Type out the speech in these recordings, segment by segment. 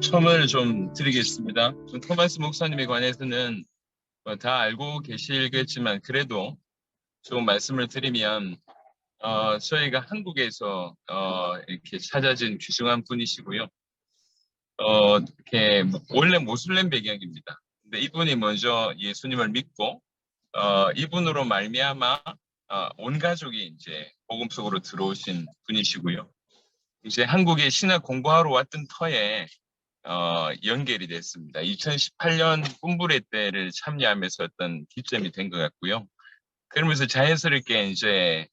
첨을 좀 드리겠습니다. 토마스 목사님에 관해서는 다 알고 계시겠지만 그래도 좀 말씀을 드리면 저희가 한국에서 이렇게 찾아진 귀중한 분이시고요. 이렇게 원래 모슬렘 배경입니다. 근데 이분이 먼저 예수님을 믿고 이분으로 말미암아 온 가족이 이제 복음 속으로 들어오신 분이시고요. 이제 한국에 신학 공부하러 왔던 터에 연결이 됐습니다. 2018년 꿈부레 때를 참여하면서 어떤 기점이 된 것 같고요. 그러면서 자연스럽게 이제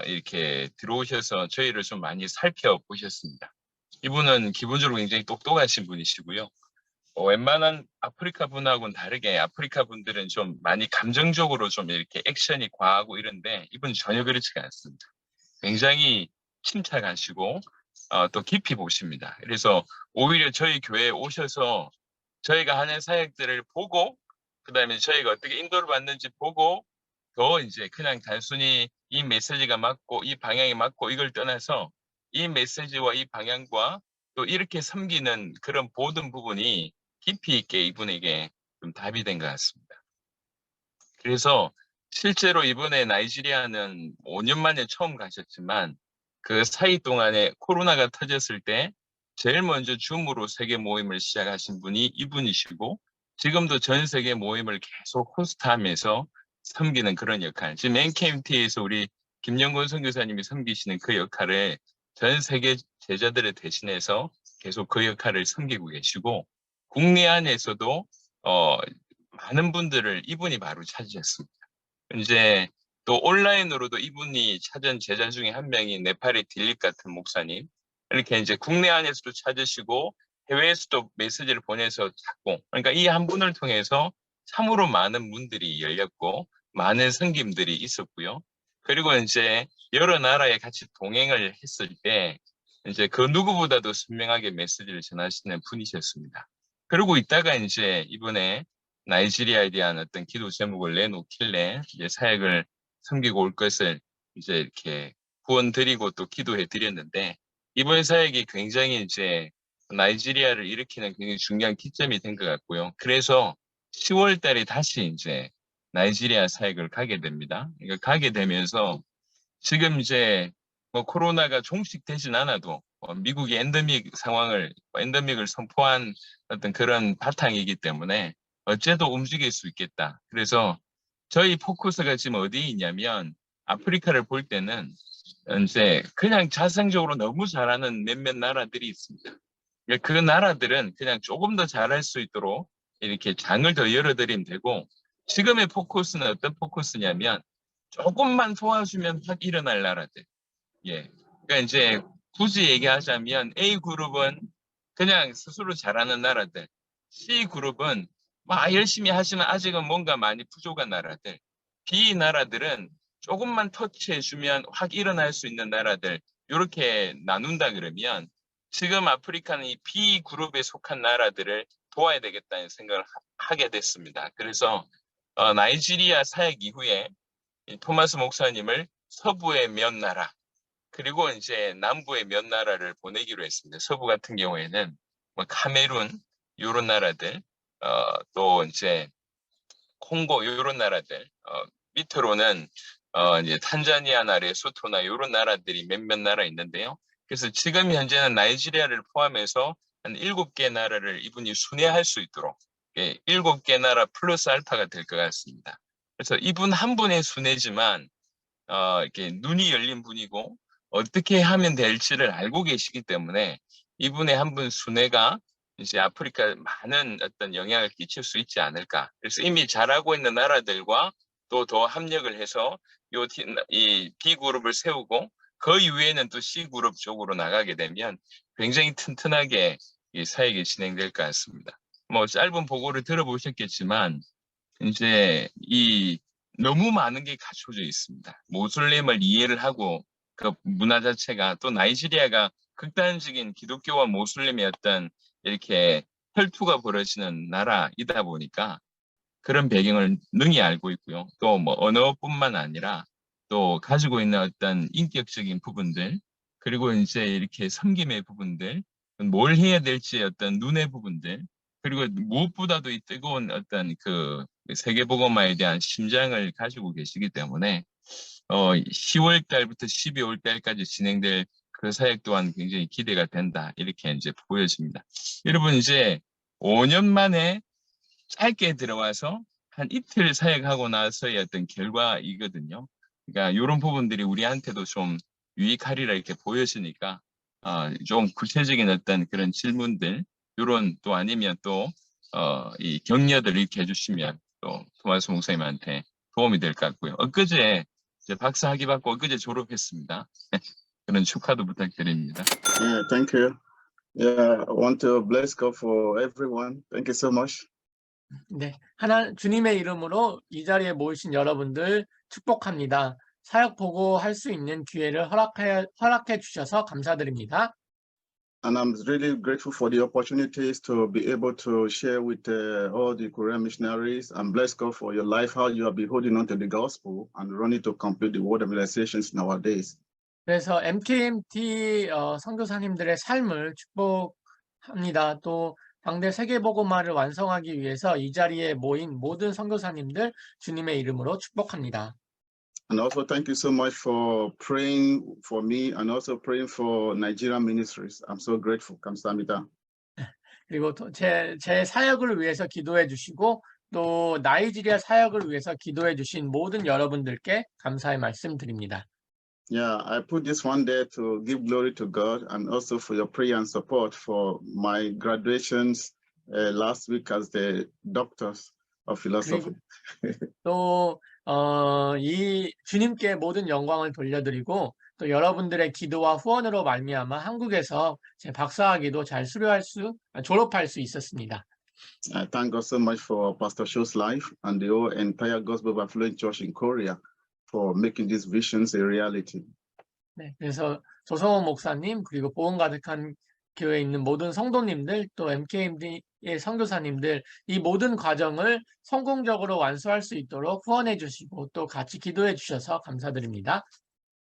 이렇게 들어오셔서 저희를 좀 많이 살펴보셨습니다. 이분은 기본적으로 굉장히 똑똑하신 분이시고요. 웬만한 아프리카 분하고는 다르게 아프리카 분들은 좀 많이 감정적으로 좀 이렇게 액션이 과하고 이런데 이분은 전혀 그렇지가 않습니다. 굉장히 침착하시고 또 깊이 보십니다. 그래서 오히려 저희 교회에 오셔서 저희가 하는 사역들을 보고 그다음에 저희가 어떻게 인도를 받는지 보고 더 이제 그냥 단순히 이 메시지가 맞고 이 방향이 맞고 이걸 떠나서 이 메시지와 이 방향과 또 이렇게 섬기는 그런 모든 부분이 깊이 있게 이분에게 좀 답이 된 것 같습니다. 그래서 실제로 이번에 나이지리아는 5년 만에 처음 가셨지만 그 사이 동안에 코로나가 터졌을 때 제일 먼저 줌으로 세계 모임을 시작하신 분이 이분이시고 지금도 전 세계 모임을 계속 호스트하면서 섬기는 그런 역할. 지금 NKMT에서 우리 김영건 선교사님이 섬기시는 그 역할을 전 세계 제자들을 대신해서 계속 그 역할을 섬기고 계시고 국내 안에서도 어, 많은 분들을 이분이 바로 찾으셨습니다. 이제 또 온라인으로도 이분이 찾은 제자 중에 한 명이 네팔의 딜립 같은 목사님. 이렇게 이제 국내 안에서도 찾으시고 해외에서도 메시지를 보내서 찾고 그러니까 이 한 분을 통해서 참으로 많은 문들이 열렸고 많은 섬김들이 있었고요. 그리고 이제 여러 나라에 같이 동행을 했을 때 이제 그 누구보다도 선명하게 메시지를 전하시는 분이셨습니다. 그러고 있다가 이제 이번에 나이지리아에 대한 어떤 기도 제목을 내놓길래 이제 사역을 섬기고 올 것을 이제 이렇게 후원 드리고 또 기도해 드렸는데 이번 사역이 굉장히 이제 나이지리아를 일으키는 굉장히 중요한 기점이 된 것 같고요. 그래서 10월 달에 다시 이제 나이지리아 사역을 가게 됩니다. 그러니까 가게 되면서 지금 이제 뭐 코로나가 종식되진 않아도 미국이 엔데믹을 선포한 어떤 그런 바탕이기 때문에 어째도 움직일 수 있겠다. 그래서 저희 포커스가 지금 어디에 있냐면 아프리카를 볼 때는 이제 그냥 자생적으로 너무 잘하는 몇몇 나라들이 있습니다. 그러니까 그 나라들은 그냥 조금 더 잘할 수 있도록 이렇게 장을 더 열어드리면 되고 지금의 포커스는 어떤 포커스냐면 조금만 도와주면 확 일어날 나라들. 예. 그러니까 이제 굳이 얘기하자면 A그룹은 그냥 스스로 잘하는 나라들. C그룹은 막 열심히 하시면 아직은 뭔가 많이 부족한 나라들. B 나라들은 조금만 터치해주면 확 일어날 수 있는 나라들. 이렇게 나눈다 그러면 지금 아프리카는 이 B그룹에 속한 나라들을 도와야 되겠다는 생각을 하게 됐습니다. 그래서 나이지리아 사역 이후에 이 토마스 목사님을 서부의 몇 나라, 그리고 이제 남부의 몇 나라를 보내기로 했습니다. 서부 같은 경우에는 뭐 카메룬 이런 나라들, 또 이제 콩고 이런 나라들, 밑으로는 이제 탄자니아나 레소토나 이런 나라들이 몇몇 나라 있는데요. 그래서 지금 현재는 나이지리아를 포함해서 한 7개 나라를 이분이 순회할 수 있도록 7개 나라 플러스 알파가 될 것 같습니다. 그래서 이분 한 분의 순회지만 이렇게 눈이 열린 분이고 어떻게 하면 될지를 알고 계시기 때문에 이분의 한 분 순회가 이제 아프리카에 많은 어떤 영향을 끼칠 수 있지 않을까. 그래서 이미 잘하고 있는 나라들과 또 더 합력을 해서 이 B그룹을 세우고 그 이후에는 또 C그룹 쪽으로 나가게 되면 굉장히 튼튼하게 이 사역이 진행될 것 같습니다. 뭐 짧은 보고를 들어보셨겠지만 이제 이 너무 많은 게 갖춰져 있습니다. 모슬렘을 이해를 하고 그 문화 자체가 또 나이지리아가 극단적인 기독교와 모슬렘의 어떤 이렇게 혈투가 벌어지는 나라이다 보니까 그런 배경을 능히 알고 있고요. 또 뭐 언어뿐만 아니라 또 가지고 있는 어떤 인격적인 부분들 그리고 이제 이렇게 섬김의 부분들 뭘 해야 될지 어떤 눈의 부분들, 그리고 무엇보다도 이 뜨거운 어떤 그 세계복음화에 대한 심장을 가지고 계시기 때문에 10월 달부터 12월 달까지 진행될 그 사역 또한 굉장히 기대가 된다. 이렇게 이제 보여집니다. 여러분 이제 5년 만에 짧게 들어와서 한 이틀 사역하고 나서의 어떤 결과이거든요. 그러니까 이런 부분들이 우리한테도 좀 유익하리라 이렇게 보여지니까 좀 구체적인 어떤 그런 질문들, 이런 또 아니면 또 이 격려들을 이렇게 해주시면 또 토마스 목사님한테 도움이 될 것 같고요. 엊그제 이제 박사 학위 받고 엊그제 졸업했습니다. 그런 축하도 부탁드립니다. Yeah, thank you. Yeah, I want to bless God for everyone. Thank you so much. 네, 주님의 이름으로 이 자리에 모이신 여러분들 축복합니다. 사역 보고할 수 있는 기회를 허락해 주셔서 감사드립니다. And I'm really grateful for the opportunities to be able to share with all the Korean missionaries. And bless God for your life, how you have been holding on to the gospel and running to complete the word of realizations nowadays. 그래서 MKMT 선교사님들의 삶을 축복합니다. 또 당대 세계복음화를 완성하기 위해서 이 자리에 모인 모든 선교사님들 주님의 이름으로 축복합니다. And also thank you so much for praying for me and also praying for Nigerian ministries. I'm so grateful. 감사합니다. 그리고 제 사역을 위해서 기도해 주시고 또 나이지리아 사역을 위해서 기도해 주신 모든 여러분들께 감사의 말씀 드립니다. Yeah, I put this one there to give glory to God and also for your prayer and support for my graduations last week as the doctors of philosophy. 또 이 주님께 모든 영광을 돌려드리고 또 여러분들의 기도와 후원으로 말미암아 한국에서 제 박사학위도 잘 졸업할 수 있었습니다. I thank God so much for Pastor Sho's life and the whole entire Gospel Affluent Church in Korea for making these visions a reality. 네, 그래서 조성원 목사님 그리고 보험 가득한 교회에 있는 모든 성도님들 또 MKMD의 선교사님들 이 모든 과정을 성공적으로 완수할 수 있도록 후원해 주시고 또 같이 기도해 주셔서 감사드립니다.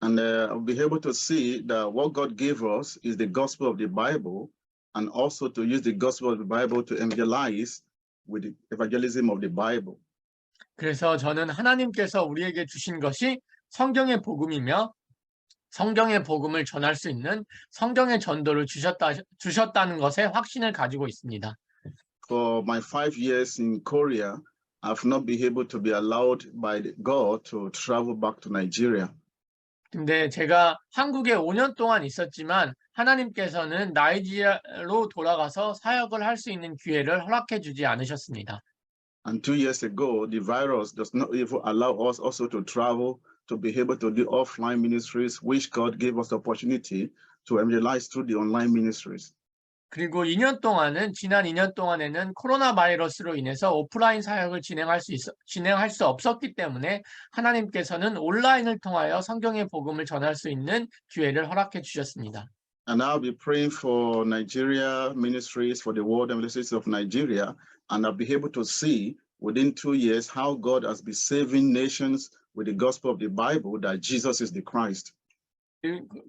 And I'll be able to see that what God gave us is the gospel of the Bible and also to use the gospel of the Bible to evangelize with the evangelism of the Bible. 그래서 저는 하나님께서 우리에게 주신 것이 성경의 복음이며 성경의 복음을 전할 수 있는 성경의 전도를 주셨다는 것에 확신을 가지고 있습니다. For my 5 years in Korea, I've not been able to be allowed by God to travel back to Nigeria. 근데 제가 한국에 5년 동안 있었지만 하나님께서는 나이지리아로 돌아가서 사역을 할 수 있는 기회를 허락해 주지 않으셨습니다. And 2 years ago, the virus does not even allow us also to travel to be able to do offline ministries, which God gave us the opportunity to evangelize through the online ministries. 그리고 지난 2년 동안에는 코로나 바이러스로 인해서 오프라인 사역을 진행할 수 없었기 때문에 하나님께서는 온라인을 통하여 성경의 복음을 전할 수 있는 기회를 허락해 주셨습니다. And I'll be praying for Nigeria ministries, for the world and ministries of Nigeria, and I'll be able to see within 2 years how God has been saving nations with the gospel of the Bible, that Jesus is the Christ.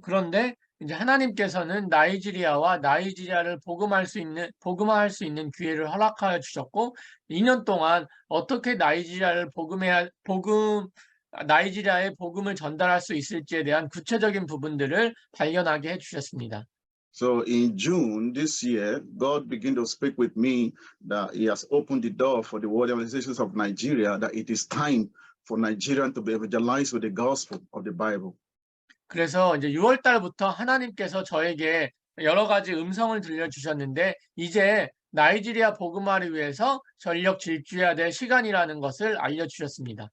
그런데 이제 하나님께서는 나이지리아를 복음화할 수 있는 기회를 허락하여 주셨고 2년 동안 어떻게 나이지리아의 복음을 전달할 수 있을지에 대한 구체적인 부분들을 발견하게 해 주셨습니다. So in June this year, God began to speak with me that He has opened the door for the world organizations of Nigeria, that it is time for Nigerians to be evangelized with the gospel of the Bible. 그래서 이제 6월 달부터 하나님께서 저에게 여러 가지 음성을 들려주셨는데 이제 나이지리아 복음화를 위해서 전력 질주해야 될 시간이라는 것을 알려주셨습니다.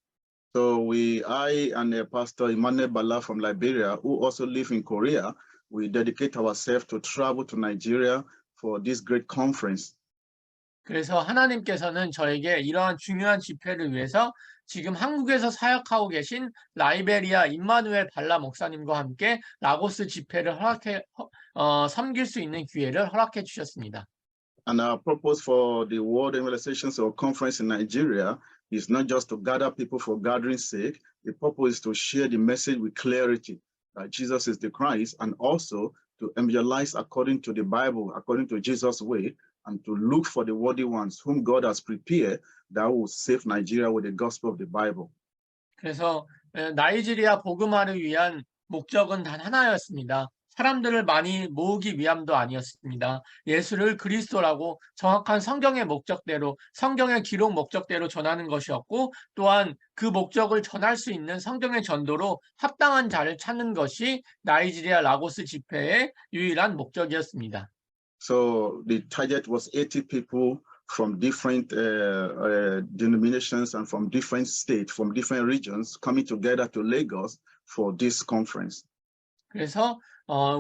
So I and Pastor Emmanuel Bala from Liberia, who also live in Korea, we dedicate ourselves to travel to Nigeria for this great conference. 그래서 하나님께서는 저에게 이러한 중요한 집회를 위해서 지금 한국에서 사역하고 계신 라이베리아 임마누엘 발라 목사님과 함께 라고스 집회를 섬길 수 있는 기회를 허락해 주셨습니다. And our purpose for the World Evangelizations or Conference in Nigeria is not just to gather people for gathering's sake. The purpose is to share the message with clarity that Jesus is the Christ, and also to evangelize according to the Bible, according to Jesus' way, and to look for the worthy ones whom God has prepared that will save Nigeria with the gospel of the Bible. 그래서 나이지리아 복음화를 위한 목적은 단 하나였습니다. 사람들을 많이 모으기 위함도 아니었습니다. 예수를 그리스도라고 정확한 성경의 목적대로, 성경의 기록 목적대로 전하는 것이었고, 또한 그 목적을 전할 수 있는 성경의 전도로 합당한 자를 찾는 것이 나이지리아 라고스 집회의 유일한 목적이었습니다. So the target was 80 people from different denominations and from different states, from different regions, coming together to Lagos for this conference. 그래서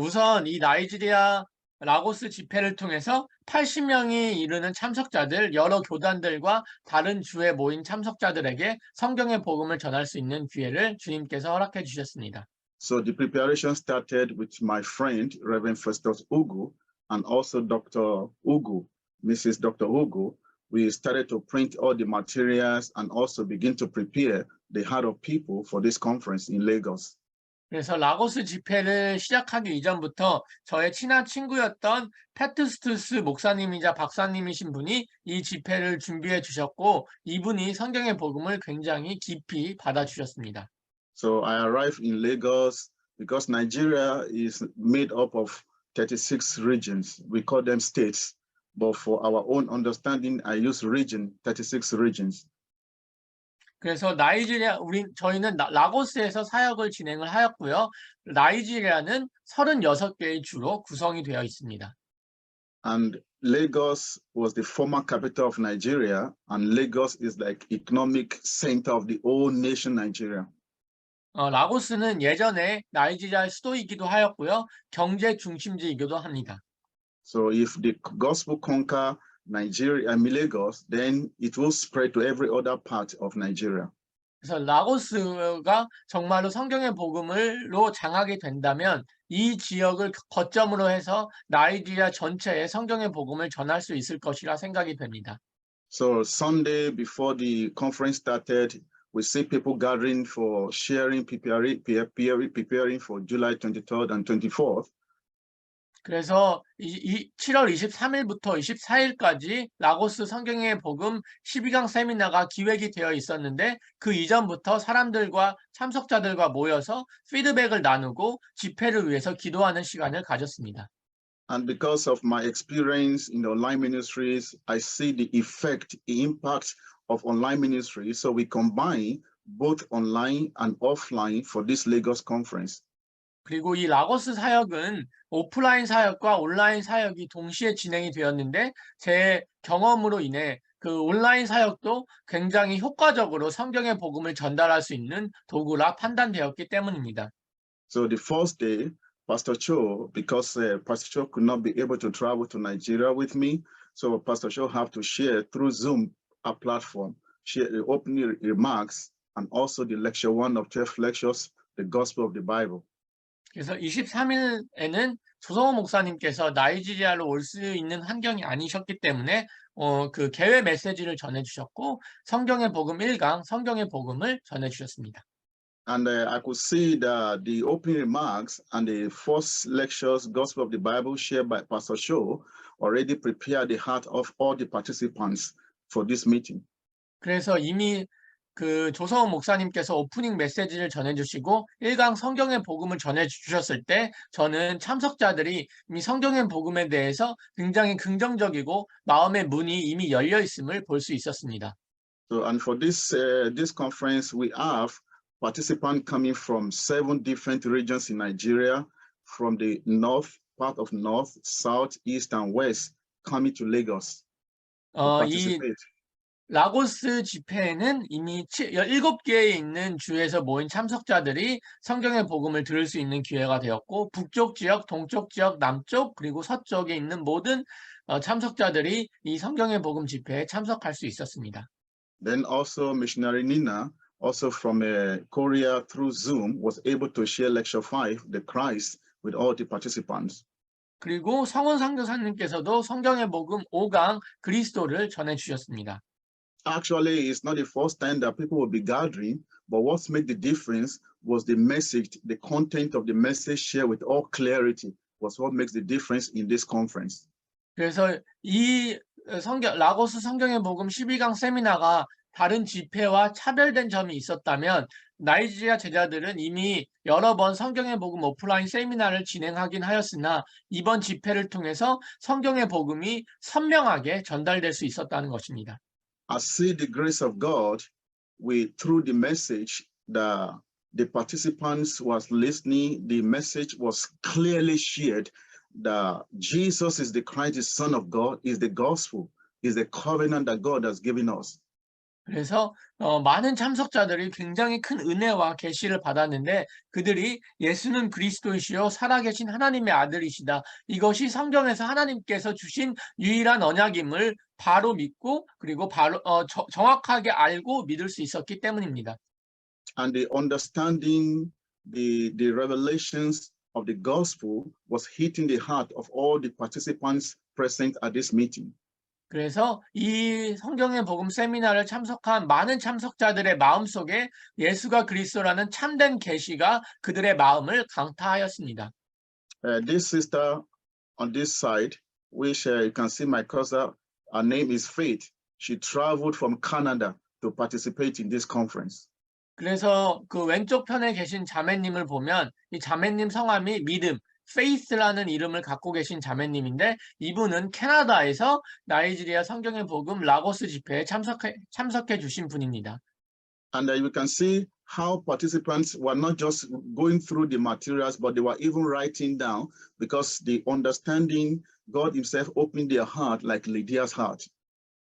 우선 이 나이지리아 라고스 집회를 통해서 80명이 이르는 참석자들, 여러 교단들과 다른 주에 모인 참석자들에게 성경의 복음을 전할 수 있는 기회를 주님께서 허락해 주셨습니다. So the preparation started with my friend, Reverend Festus Ugu, and also Dr. Ugu, Mrs. Dr. Ugu. We started to print all the materials and also begin to prepare the heart of people for this conference in Lagos. 그래서 라고스 집회를 시작하기 이전부터 저의 친한 친구였던 페투스투스 목사님이자 박사님이신 분이 이 집회를 준비해 주셨고, 이분이 성경의 복음을 굉장히 깊이 받아주셨습니다. So I arrived in Lagos because Nigeria is made up of 36 regions. We call them states, but for our own understanding, I use region, 36 regions. 그래서 저희는 라고스에서 사역을 진행을 하였고요. 나이지리아는 36개의 주로 구성이 되어 있습니다. And Lagos was the former capital of Nigeria, and Lagos is like economic center of the whole nation Nigeria. 라고스는 예전에 나이지리아의 수도이기도 하였고요. 경제 중심지이기도 합니다. So if the gospel conquer Nigeria and Lagos, then it will spread to every other part of Nigeria. 그래서 라고스가 정말로 성경의 복음으로 장하게 된다면 이 지역을 거점으로 해서 나이지리아 전체에 성경의 복음을 전할 수 있을 것이라 생각이 됩니다. So Sunday before the conference started, we see people gathering for sharing, preparing for July 23rd and 24th. 그래서 7월 23일부터 24일까지 라고스 성경의 복음 12강 세미나가 기획이 되어 있었는데, 그 이전부터 사람들과 참석자들과 모여서 피드백을 나누고 집회를 위해서 기도하는 시간을 가졌습니다. And because of my experience in the online ministries, I see the effect, the impact of online ministry. So we combine both online and offline for this Lagos conference. 그리고 이 라고스 사역은 오프라인 사역과 온라인 사역이 동시에 진행이 되었는데, 제 경험으로 인해 그 온라인 사역도 굉장히 효과적으로 성경의 복음을 전달할 수 있는 도구라 판단되었기 때문입니다. So the first day, Pastor Cho, because Pastor Cho could not be able to travel to Nigeria with me, so Pastor Cho have to share through Zoom a platform, share the opening remarks, and also the lecture 1 of 12 lectures, the Gospel of the Bible. 그래서 23일에는 조성호 목사님께서 나이지리아로 올 수 있는 환경이 아니셨기 때문에 그 개회 메시지를 전해주셨고, 성경의 복음 1강, 성경의 복음을 전해주셨습니다. And I could see that the opening remarks and the first lectures, Gospel of the Bible, shared by Pastor Cho, already prepared the heart of all the participants for this meeting. 그래서 이미 그 조성호 목사님께서 오프닝 메시지를 전해주시고 1강 성경의 복음을 전해주셨을 때, 저는 참석자들이 이미 성경의 복음에 대해서 굉장히 긍정적이고 마음의 문이 이미 열려 있음을 볼 수 있었습니다. So, and for this conference, we have participants coming from 7 different regions in Nigeria, from the north, part of north, south, east, and west, coming to Lagos to 이 participate. 라고스 집회에는 이미 17개에 있는 주에서 모인 참석자들이 성경의 복음을 들을 수 있는 기회가 되었고, 북쪽 지역, 동쪽 지역, 남쪽, 그리고 서쪽에 있는 모든 참석자들이 이 성경의 복음 집회에 참석할 수 있었습니다. Then also missionary Nina, also from Korea through Zoom, was able to share lecture 5, the Christ, with all the participants. 그리고 성원 선교사님께서도 성경의 복음 5강 그리스도를 전해주셨습니다. Actually, it's not the first time that people will be gathering, but what's made the difference was the message, the content of the message shared with all clarity was what makes the difference in this conference. 그래서 이 라고스 성경의 복음 12강 세미나가 다른 집회와 차별된 점이 있었다면 나이지리아 제자들은 이미 여러 번 성경의 복음 오프라인 세미나를 진행하긴 하였으나 이번 집회를 통해서 성경의 복음이 선명하게 전달될 수 있었다는 것입니다. I see the grace of God through the message that the participants was listening. The message was clearly shared that Jesus is the Christ, the Son of God, is the gospel, is the covenant that God has given us. 그래서 많은 참석자들이 굉장히 큰 은혜와 계시를 받았는데 그들이 예수는 그리스도이시요 살아계신 하나님의 아들이시다. 이것이 성경에서 하나님께서 주신 유일한 언약임을 바로 믿고 그리고 바로 정확하게 알고 믿을 수 있었기 때문입니다. And the understanding, the revelations of the gospel was hitting the heart of all the participants present at this meeting. 그래서 이 성경의 복음 세미나를 참석한 많은 참석자들의 마음속에 예수가 그리스도라는 참된 계시가 그들의 마음을 강타하였습니다. This sister on this side, which you can see my cousin, her name is Faith. She traveled from Canada to participate in this conference. 그래서 그 왼쪽 편에 계신 자매님을 보면 이 자매님 성함이 믿음, Faith라는 이름을 갖고 계신 자매님인데 이분은 캐나다에서 나이지리아 성경의 복음 라고스 집회에 참석해 주신 분입니다. And you can see how participants were not just going through the materials, but they were even writing down because the understanding, God himself opened their heart like Lydia's heart.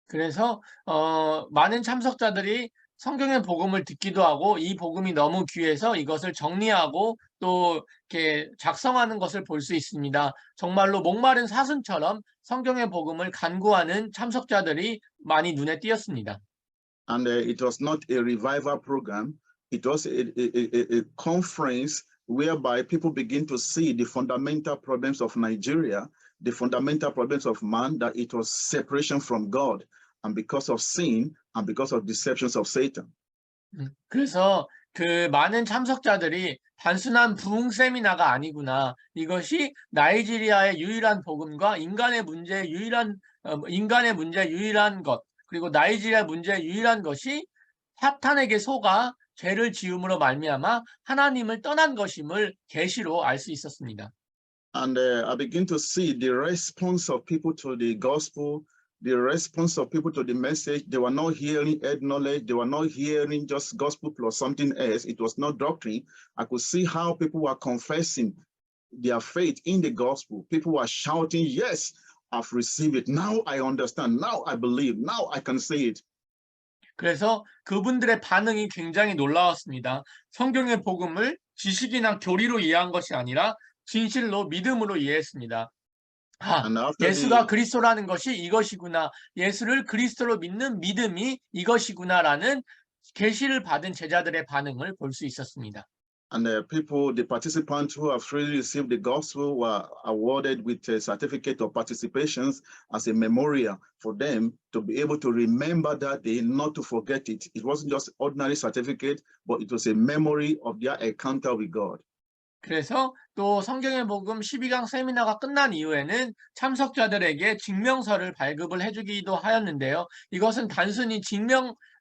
그래서 많은 참석자들이 성경의 복음을 듣기도 하고 이 복음이 너무 귀해서 이것을 정리하고 또 이렇게 작성하는 것을 볼 수 있습니다. 정말로 목마른 사슴처럼 성경의 복음을 간구하는 참석자들이 많이 눈에 띄었습니다. And it was not a revival program. It was a conference whereby people begin to see the fundamental problems of Nigeria, the fundamental problems of man, that it was separation from God. And because of sin and because of deceptions of Satan. 그래서 그 많은 참석자들이 단순한 부흥 세미나가 아니구나. 이것이 나이지리아의 유일한 복음과 인간의 문제의 유일한 것 그리고 나이지리아 문제의 유일한 것이 사탄에게 속아 죄를 지음으로 말미암아 하나님을 떠난 것임을 계시로 알 수 있었습니다. And I begin to see the response of people to the gospel. The response of people to the message. They were not hearing head knowledge. They were not hearing just gospel plus something else. It was not doctrine. I could see how people were confessing their faith in the gospel. People were shouting, yes, I've received it. Now I understand. Now I believe. Now I can say it. 그래서 그분들의 반응이 굉장히 놀라웠습니다. 성경의 복음을 지식이나 교리로 이해한 것이 아니라 진실로 믿음으로 이해했습니다. 예수가 그리스도라는 것이 이것이구나. 예수를 그리스도로 믿는 믿음이 이것이구나라는 계시를 받은 제자들의 반응을 볼 수 있었습니다. And the participants who have freely received the gospel were awarded with a certificate of participation as a memorial for them to be able to remember that day, not to forget it. It wasn't just ordinary certificate, but it was a memory of their encounter with God. 그래서 또 성경의 복음 12강 세미나가 끝난 이후에는 참석자들에게 증명서를 발급을 해주기도 하였는데요. 이것은 단순히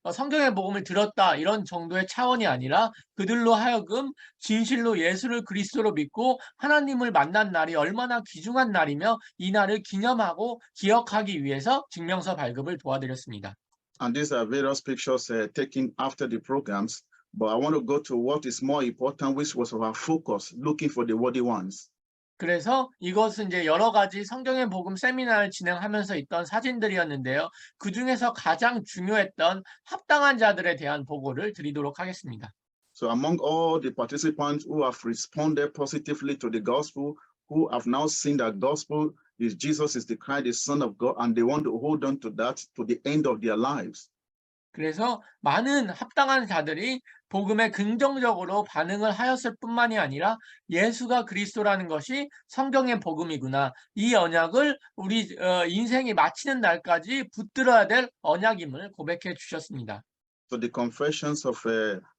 성경의 복음을 들었다 이런 정도의 차원이 아니라 그들로 하여금 진실로 예수를 그리스도로 믿고 하나님을 만난 날이 얼마나 귀중한 날이며 이 날을 기념하고 기억하기 위해서 증명서 발급을 도와드렸습니다. And these are various pictures taken after the programs. But I want to go to what is more important, which was our focus, looking for the worthy ones. 그래서 이것은 이제 여러 가지 성경의 복음 세미나를 진행하면서 있던 사진들이었는데요. 그 중에서 가장 중요했던 합당한 자들에 대한 보고를 드리도록 하겠습니다. So among all the participants who have responded positively to the gospel, who have now seen that gospel is Jesus is the Christ, the Son of God, and they want to hold on to that to the end of their lives. 그래서 많은 합당한 자들이 복음에 긍정적으로 반응을 하였을 뿐만이 아니라 예수가 그리스도라는 것이 성경의 복음이구나. 이 언약을 우리 인생이 마치는 날까지 붙들어야 될 언약임을 고백해 주셨습니다. So the confessions of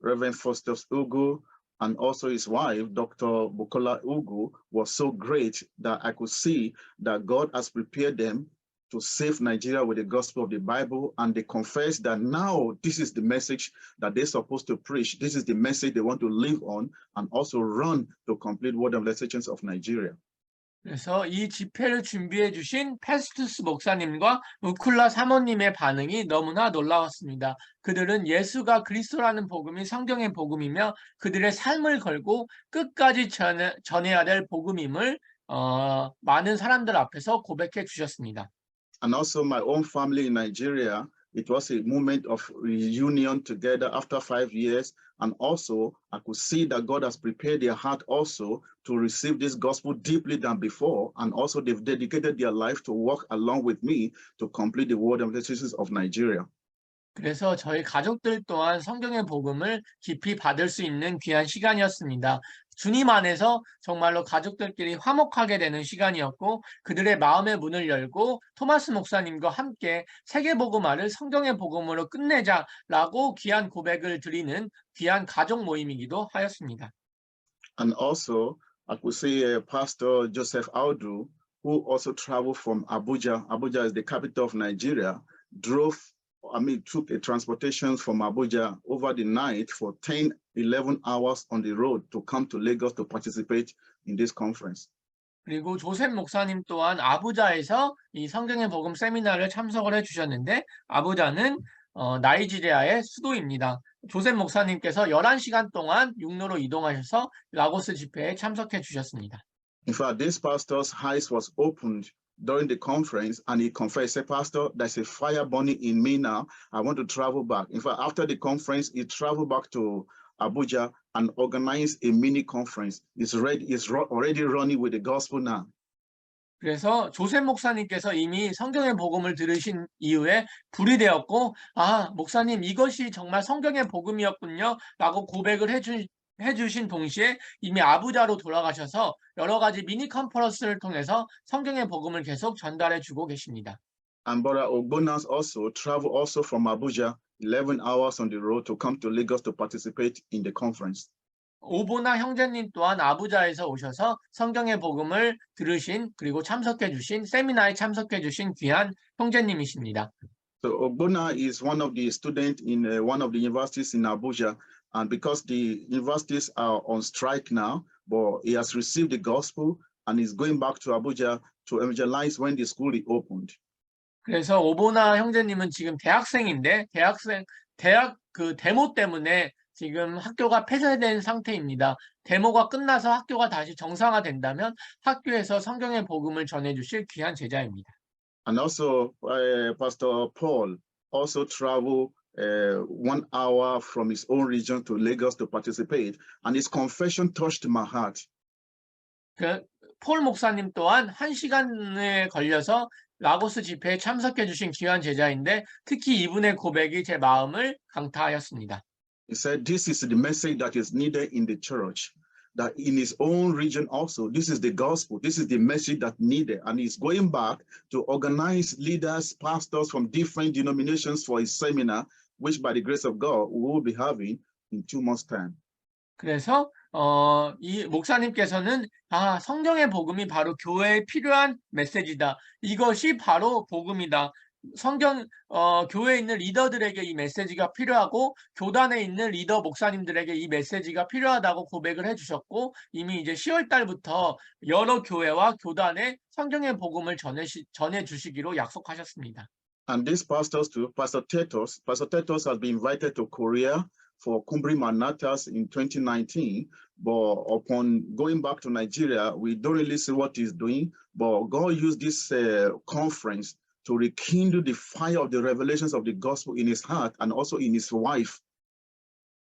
Reverend Faustus Ugu and also his wife, Dr. Bukola Ugu, was so great that I could see that God has prepared them to save Nigeria with the gospel of the Bible, and they confess that now this is the message that they're supposed to preach. This is the message they want to live on and also run to complete Word of Legislations of Nigeria. 그래서 이 집회를 준비해 주신 페스투스 목사님과 우쿨라 사모님의 반응이 너무나 놀라웠습니다. 그들은 예수가 그리스도라는 복음이 성경의 복음이며 그들의 삶을 걸고 끝까지 전해야 될 복음임을 많은 사람들 앞에서 고백해 주셨습니다. And also my own family in Nigeria, it was a moment of reunion together after 5 years. And also, I could see that God has prepared their heart also to receive this gospel deeply than before. And also, they've dedicated their life to work along with me to complete the Word of Legislations of Nigeria. 그래서 저희 가족들 또한 성경의 복음을 깊이 받을 수 있는 귀한 시간이었습니다. 주님 안에서 정말로 가족들끼리 화목하게 되는 시간이었고 그들의 마음의 문을 열고 토마스 목사님과 함께 세계복음화를 성경의 복음으로 끝내자라고 귀한 고백을 드리는 귀한 가족 모임이기도 하였습니다. And also, I could see Pastor Joseph Audu, who also traveled from Abuja. Abuja is the capital of Nigeria, took a transportation from Abuja over the night for 10, 11 hours on the road to come to Lagos to participate in this conference. 그리고 조셉 목사님 또한 아부자에서 이 성경의 복음 세미나를 참석을 해주셨는데 아부자는 나이지리아의 수도입니다. 조셉 목사님께서 11시간 동안 육로로 이동하셔서 라고스 집회에 참석해 주셨습니다. In fact, this pastor's eyes was opened during the conference, and he confessed, said, Pastor, there's a fire burning in me now. I want to travel back. In fact, after the conference, he traveled back to Abuja and organized a mini conference. He's already running with the gospel now. 그래서 조셉 목사님께서 이미 성경의 복음을 들으신 이후에 불이 되었고, 목사님 이것이 정말 성경의 복음이었군요 라고 고백을 해주신 동시에 이미 아부자로 돌아가셔서 여러 가지 미니 컨퍼런스를 통해서 성경의 복음을 계속 전달해 주고 계십니다. And Brother Ogbonas also traveled also from Abuja 11 hours on the road to come to Lagos to participate in the conference. 오보나 형제님 또한 아부자에서 오셔서 성경의 복음을 들으신 그리고 참석해 주신 세미나에 참석해 주신 귀한 형제님이십니다. So Ogbona is one of the students in one of the universities in Abuja, and because the universities are on strike now, but he has received the gospel and is going back to Abuja to evangelize when the school is opened. 그래서 오보나 형제님은 지금 대학생인데 대학 그 데모 때문에 지금 학교가 폐쇄된 상태입니다. 데모가 끝나서 학교가 다시 정상화된다면 학교에서 성경의 복음을 전해주실 귀한 제자입니다. And also, Pastor Paul also traveled 1 hour from his own region to Lagos to participate, and his confession touched my heart. 폴 목사님 또한 1시간에 걸려서 라고스 집회에 참석해 주신 귀한 제자인데 특히 이분의 고백이 제 마음을 강타하였습니다. He said, this is the message that is needed in the church, that in his own region also, this is the gospel, this is the message that needed. And he's going back to organize leaders, pastors from different denominations for his seminar, which by the grace of God, we will be having in 2 months' time. 그래서 이 목사님께서는 성경의 복음이 바로 교회에 필요한 메시지다. 이것이 바로 복음이다. 교회에 있는 리더들에게 이 메시지가 필요하고 교단에 있는 리더 목사님들에게 이 메시지가 필요하다고 고백을 해주셨고 이미 이제 10월 달부터 여러 교회와 교단에 성경의 복음을 전해주시기로 약속하셨습니다. And these pastors too, Pastor Tetos has been invited to Korea for Kumbri Manatas in 2019, but upon going back to Nigeria, we don't really see what he's doing, but God used this conference to rekindle the fire of the revelations of the gospel in his heart and also in his wife.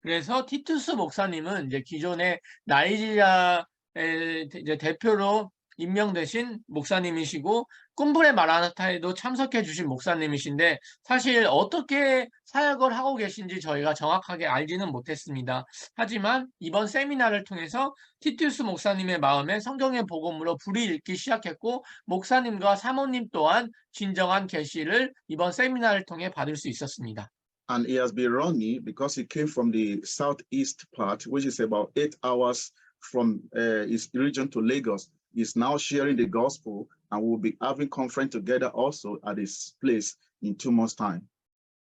그래서 티투스 목사님은 이제 기존에 나이지리아 이제 대표로 임명되신 목사님이시고 꿈브레 마라나타에도 참석해 주신 목사님이신데 사실 어떻게 사역을 하고 계신지 저희가 정확하게 알지는 못했습니다. 하지만 이번 세미나를 통해서 티투스 목사님의 마음에 성경의 복음으로 불이 일기 시작했고 목사님과 사모님 또한 진정한 계시를 이번 세미나를 통해 받을 수 있었습니다. And he has been running because he came from the southeast part, which is about 8 hours from his region to Lagos. He's now sharing the gospel, and we'll be having conference together also at his place in 2 months' time.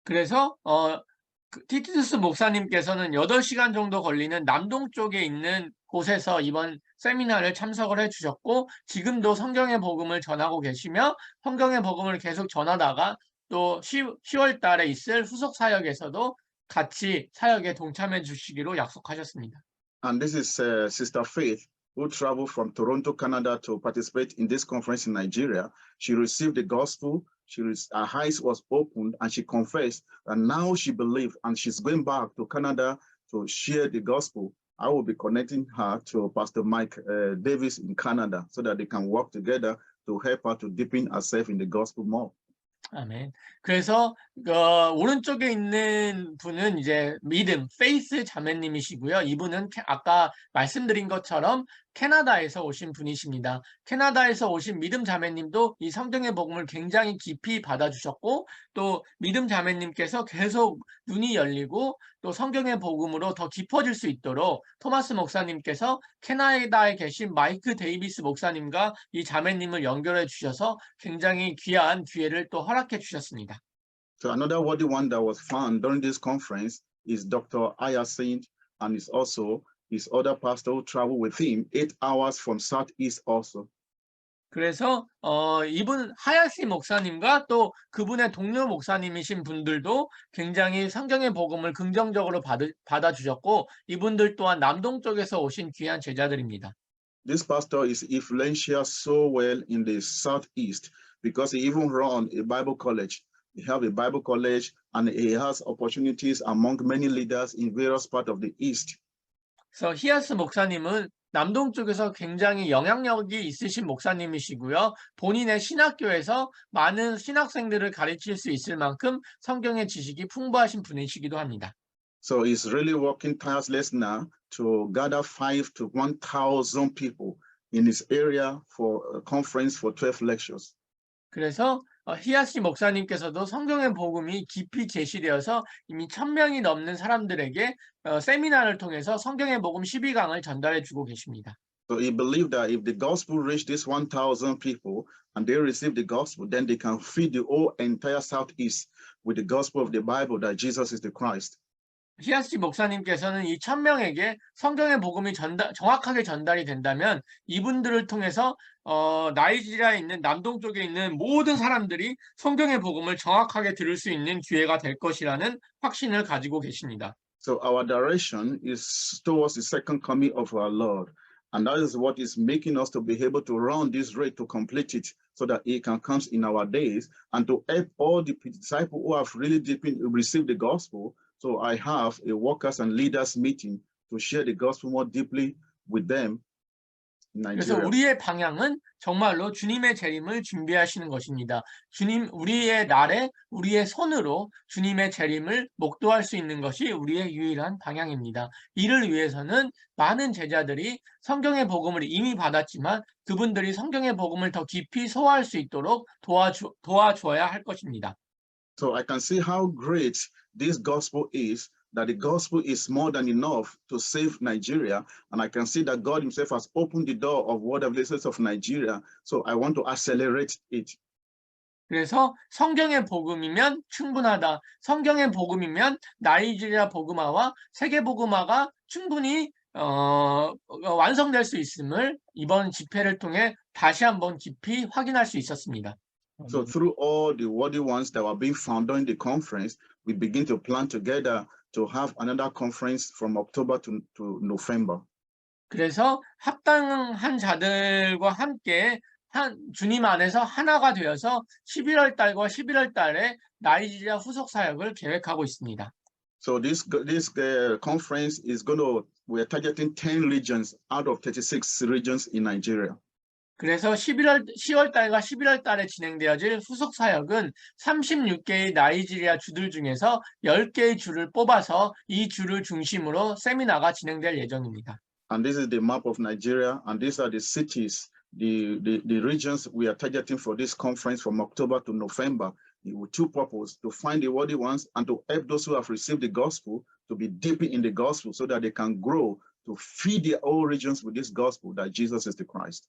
그래서 티투스 목사님께서는 8시간 정도 걸리는 남동 쪽에 있는 곳에서 이번 세미나를 참석을 해주셨고, 지금도 성경의 복음을 전하고 계시며 성경의 복음을 계속 전하다가 또 10월 달에 있을 후속 사역에서도 같이 사역에 동참해 주시기로 약속하셨습니다. And this is Sister Faith, who traveled from Toronto, Canada to participate in this conference in Nigeria. She received the gospel, her eyes was opened, and she confessed, and now she believed, and she's going back to Canada to share the gospel. I will be connecting her to Pastor Mike Davis in Canada so that they can work together to help her to deepen herself in the gospel more. 아멘. 그래서 오른쪽에 있는 분은 이제 믿음, 페이스 자매님이시고요. 이분은 아까 말씀드린 것처럼 캐나다에서 오신 분이십니다. 캐나다에서 오신 믿음 자매님도 이 성경의 복음을 굉장히 깊이 받아주셨고, 또 믿음 자매님께서 계속 눈이 열리고 또 성경의 복음으로 더 깊어질 수 있도록 토마스 목사님께서 캐나다에 계신 마이크 데이비스 목사님과 이 자매님을 연결해 주셔서 굉장히 귀한 기회를 또 허락해 주셨습니다. So another worthy one that was found during this conference is Dr. Hyacinth, and is also his other pastor who traveled with him 8 hours from Southeast also. 그래서 이분 하야시 목사님과 또 그분의 동료 목사님이신 분들도 굉장히 성경의 복음을 긍정적으로 받아주셨고, 이분들 또한 남동 쪽에서 오신 귀한 제자들입니다. This pastor is influential so well in the Southeast because he even run a Bible college. He have a Bible college, and he has opportunities among many leaders in various parts of the East. 그래서 히아스 목사님은 남동 쪽에서 굉장히 영향력이 있으신 목사님이시고요. 본인의 신학교에서 많은 신학생들을 가르칠 수 있을 만큼 성경의 지식이 풍부하신 분이시기도 합니다. So he's really working tirelessly now to gather 5,000 to 1,000 people in his area for a conference for 12 lectures. 그래서 히아시 목사님께서도 성경의 복음이 깊이 제시되어서 이미 1,000명이 넘는 사람들에게 세미나를 통해서 성경의 복음 12강을 전달해 주고 계십니다. So he believed that if the gospel reached these 1,000 people and they receive the gospel, then they can feed the whole entire Southeast with the gospel of the Bible that Jesus is the Christ. 히아시 목사님께서는 이 1,000명에게 성경의 복음이 정확하게 전달이 된다면 이분들을 통해서 나이지리아에 있는 남동 쪽에 있는 모든 사람들이 성경의 복음을 정확하게 들을 수 있는 기회가 될 것이라는 확신을 가지고 계십니다. So our direction is towards the second coming of our Lord. And that is what is making us to be able to run this race to complete it so that it can come in our days and to help all the disciples who have really received the gospel. So I have a workers and leaders meeting to share the gospel more deeply with them in 그래서 Nigeria. 우리의 방향은 정말로 주님의 재림을 준비하시는 것입니다. 주님, 우리의 날에 우리의 손으로 주님의 재림을 목도할 수 있는 것이 우리의 유일한 방향입니다. 이를 위해서는 많은 제자들이 성경의 복음을 이미 받았지만 그분들이 성경의 복음을 더 깊이 소화할 수 있도록 도와줘야 할 것입니다. So I can see how great this gospel is, that the gospel is more than enough to save Nigeria. And I can see that God himself has opened the door of Word of Blessings of Nigeria. So I want to accelerate it. 그래서 성경의 복음이면 충분하다. 성경의 복음이면 나이지리아 복음화와 세계 복음화가 충분히 완성될 수 있음을 이번 집회를 통해 다시 한번 깊이 확인할 수 있었습니다. So through all the worthy ones that were being found during the conference, we begin to plan together to have another conference from October to November. 그래서 합당한 자들과 함께 주님 안에서 하나가 되어서 11월 달과 11월 달에 나이지리아 후속 사역을 계획하고 있습니다. So this conference is we're targeting 10 regions out of 36 regions in Nigeria. 그래서 10월 달과 11월 달에 진행되어질 후속 사역은 36개의 나이지리아 주들 중에서 10개의 주를 뽑아서 이 주를 중심으로 세미나가 진행될 예정입니다. And this is the map of Nigeria, and these are the cities, the regions we are targeting for this conference from October to November. with two purposes: to find the worthy ones and to help those who have received the gospel to be deep in the gospel so that they can grow to feed their own regions with this gospel that Jesus is the Christ.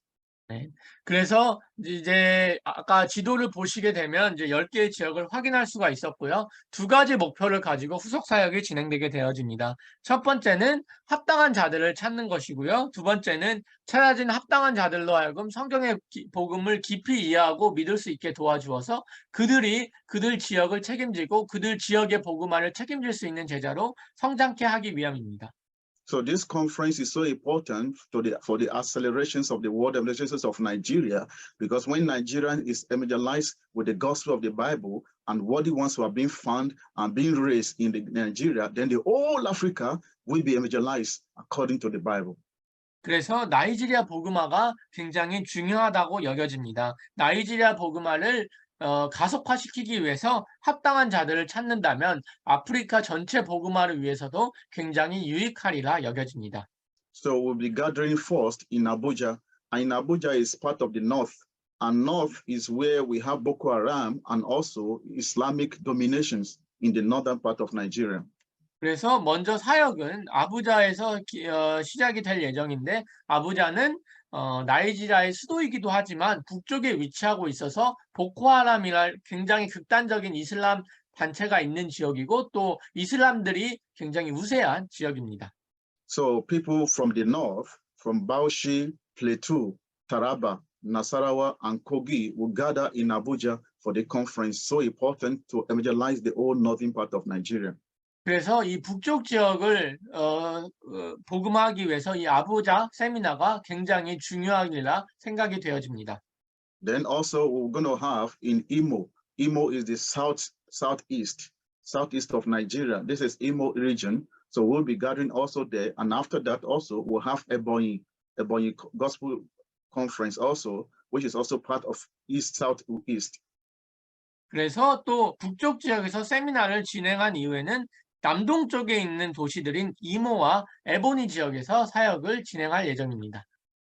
네. 그래서 이제 아까 지도를 보시게 되면 이제 10개의 지역을 확인할 수가 있었고요. 두 가지 목표를 가지고 후속 사역이 진행되게 되어집니다. 첫 번째는 합당한 자들을 찾는 것이고요. 두 번째는 찾아진 합당한 자들로 하여금 성경의 복음을 깊이 이해하고 믿을 수 있게 도와주어서 그들이 그들 지역을 책임지고 그들 지역의 복음화를 책임질 수 있는 제자로 성장케 하기 위함입니다. So this conference is so important for the accelerations of the world evangelizations of Nigeria, because when Nigeria is evangelized with the gospel of the Bible and worthy ones who are being found and being raised in Nigeria, then the whole Africa will be evangelized according to the Bible. 그래서 나이지리아 복음화가 굉장히 중요하다고 여겨집니다. 나이지리아 복음화를 가속화시키기 위해서 합당한 자들을 찾는다면 아프리카 전체 복음화를 위해서도 굉장히 유익하리라 여겨집니다. So we'll be gathering first in Abuja, and Abuja is part of the north, and north is where we have Boko Haram and also Islamic dominations in the northern part of Nigeria. 그래서 먼저 사역은 아부자에서 시작이 될 예정인데 아부자는 나이지리아의 수도이기도 하지만 북쪽에 위치하고 있어서 보코하람이라 굉장히 극단적인 이슬람 단체가 있는 지역이고 또 이슬람들이 굉장히 우세한 지역입니다. So people from the north, from Bauchi, Plateau, Taraba, Nasarawa, and Kogi will gather in Abuja for the conference, so important to evangelize the whole northern part of Nigeria. 그래서 이 북쪽 지역을 복음화하기 위해서 이 아부자 세미나가 굉장히 중요하리라 생각이 되어집니다. Then also we're going to have in Imo. Imo is the southeast of Nigeria. This is Imo region. So we'll be gathering also there. And after that also we'll have Ebonyi Gospel Conference also, which is also part of southeast. 그래서 또 북쪽 지역에서 세미나를 진행한 이후에는 남동쪽에 있는 도시들인 이모와 에보니 지역에서 사역을 진행할 예정입니다.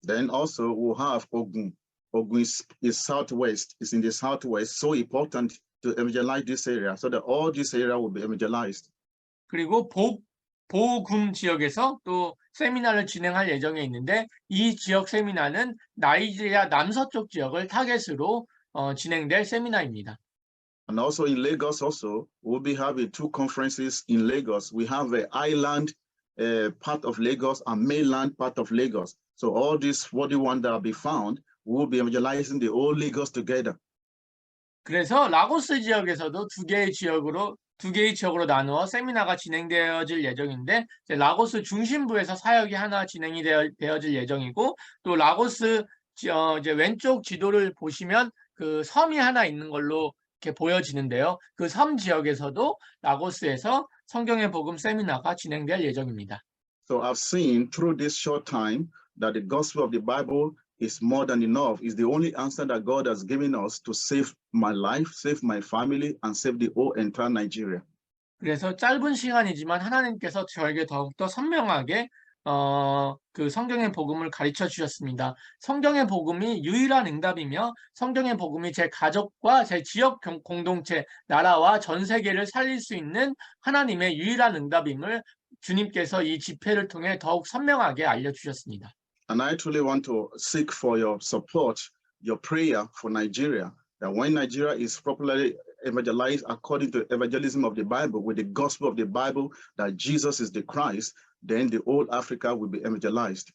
Then also we'll have Ogun. Ogun is southwest, is in the southwest, so important to evangelize this area, so that all this area will be evangelized. 그리고 보금 지역에서 또 세미나를 진행할 예정에 있는데 이 지역 세미나는 나이지리아 남서쪽 지역을 타겟으로 진행될 세미나입니다. And also in Lagos also, we'll be having two conferences in Lagos. We have an island part of Lagos and mainland part of Lagos. So all these 41 that will be found, we'll be evangelizing the whole Lagos together. 그래서 라고스 지역에서도 두 개의 지역으로 나누어 세미나가 진행되어질 예정인데 라고스 중심부에서 사역이 하나 진행이 되어질 예정이고 또 라고스 이제 왼쪽 지도를 보시면 그 섬이 하나 있는 걸로 이렇게 보여지는데요. 그 섬 지역에서도 라고스에서 성경의 복음 세미나가 진행될 예정입니다. So I've seen through this short time that the gospel of the Bible is more than enough. It's the only answer that God has given us to save my life, save my family, and save the whole entire Nigeria. 그래서 짧은 시간이지만 하나님께서 저에게 더욱더 선명하게 그 성경의 복음을 가르쳐 주셨습니다. 성경의 복음이 유일한 응답이며 성경의 복음이 제 가족과 제 지역 공동체, 나라와 전 세계를 살릴 수 있는 하나님의 유일한 응답임을 주님께서 이 집회를 통해 더욱 선명하게 알려주셨습니다. And I truly want to seek for your support, your prayer for Nigeria, that when Nigeria is properly evangelized according to evangelism of the Bible, with the gospel of the Bible, that Jesus is the Christ, then the whole Africa will be evangelized.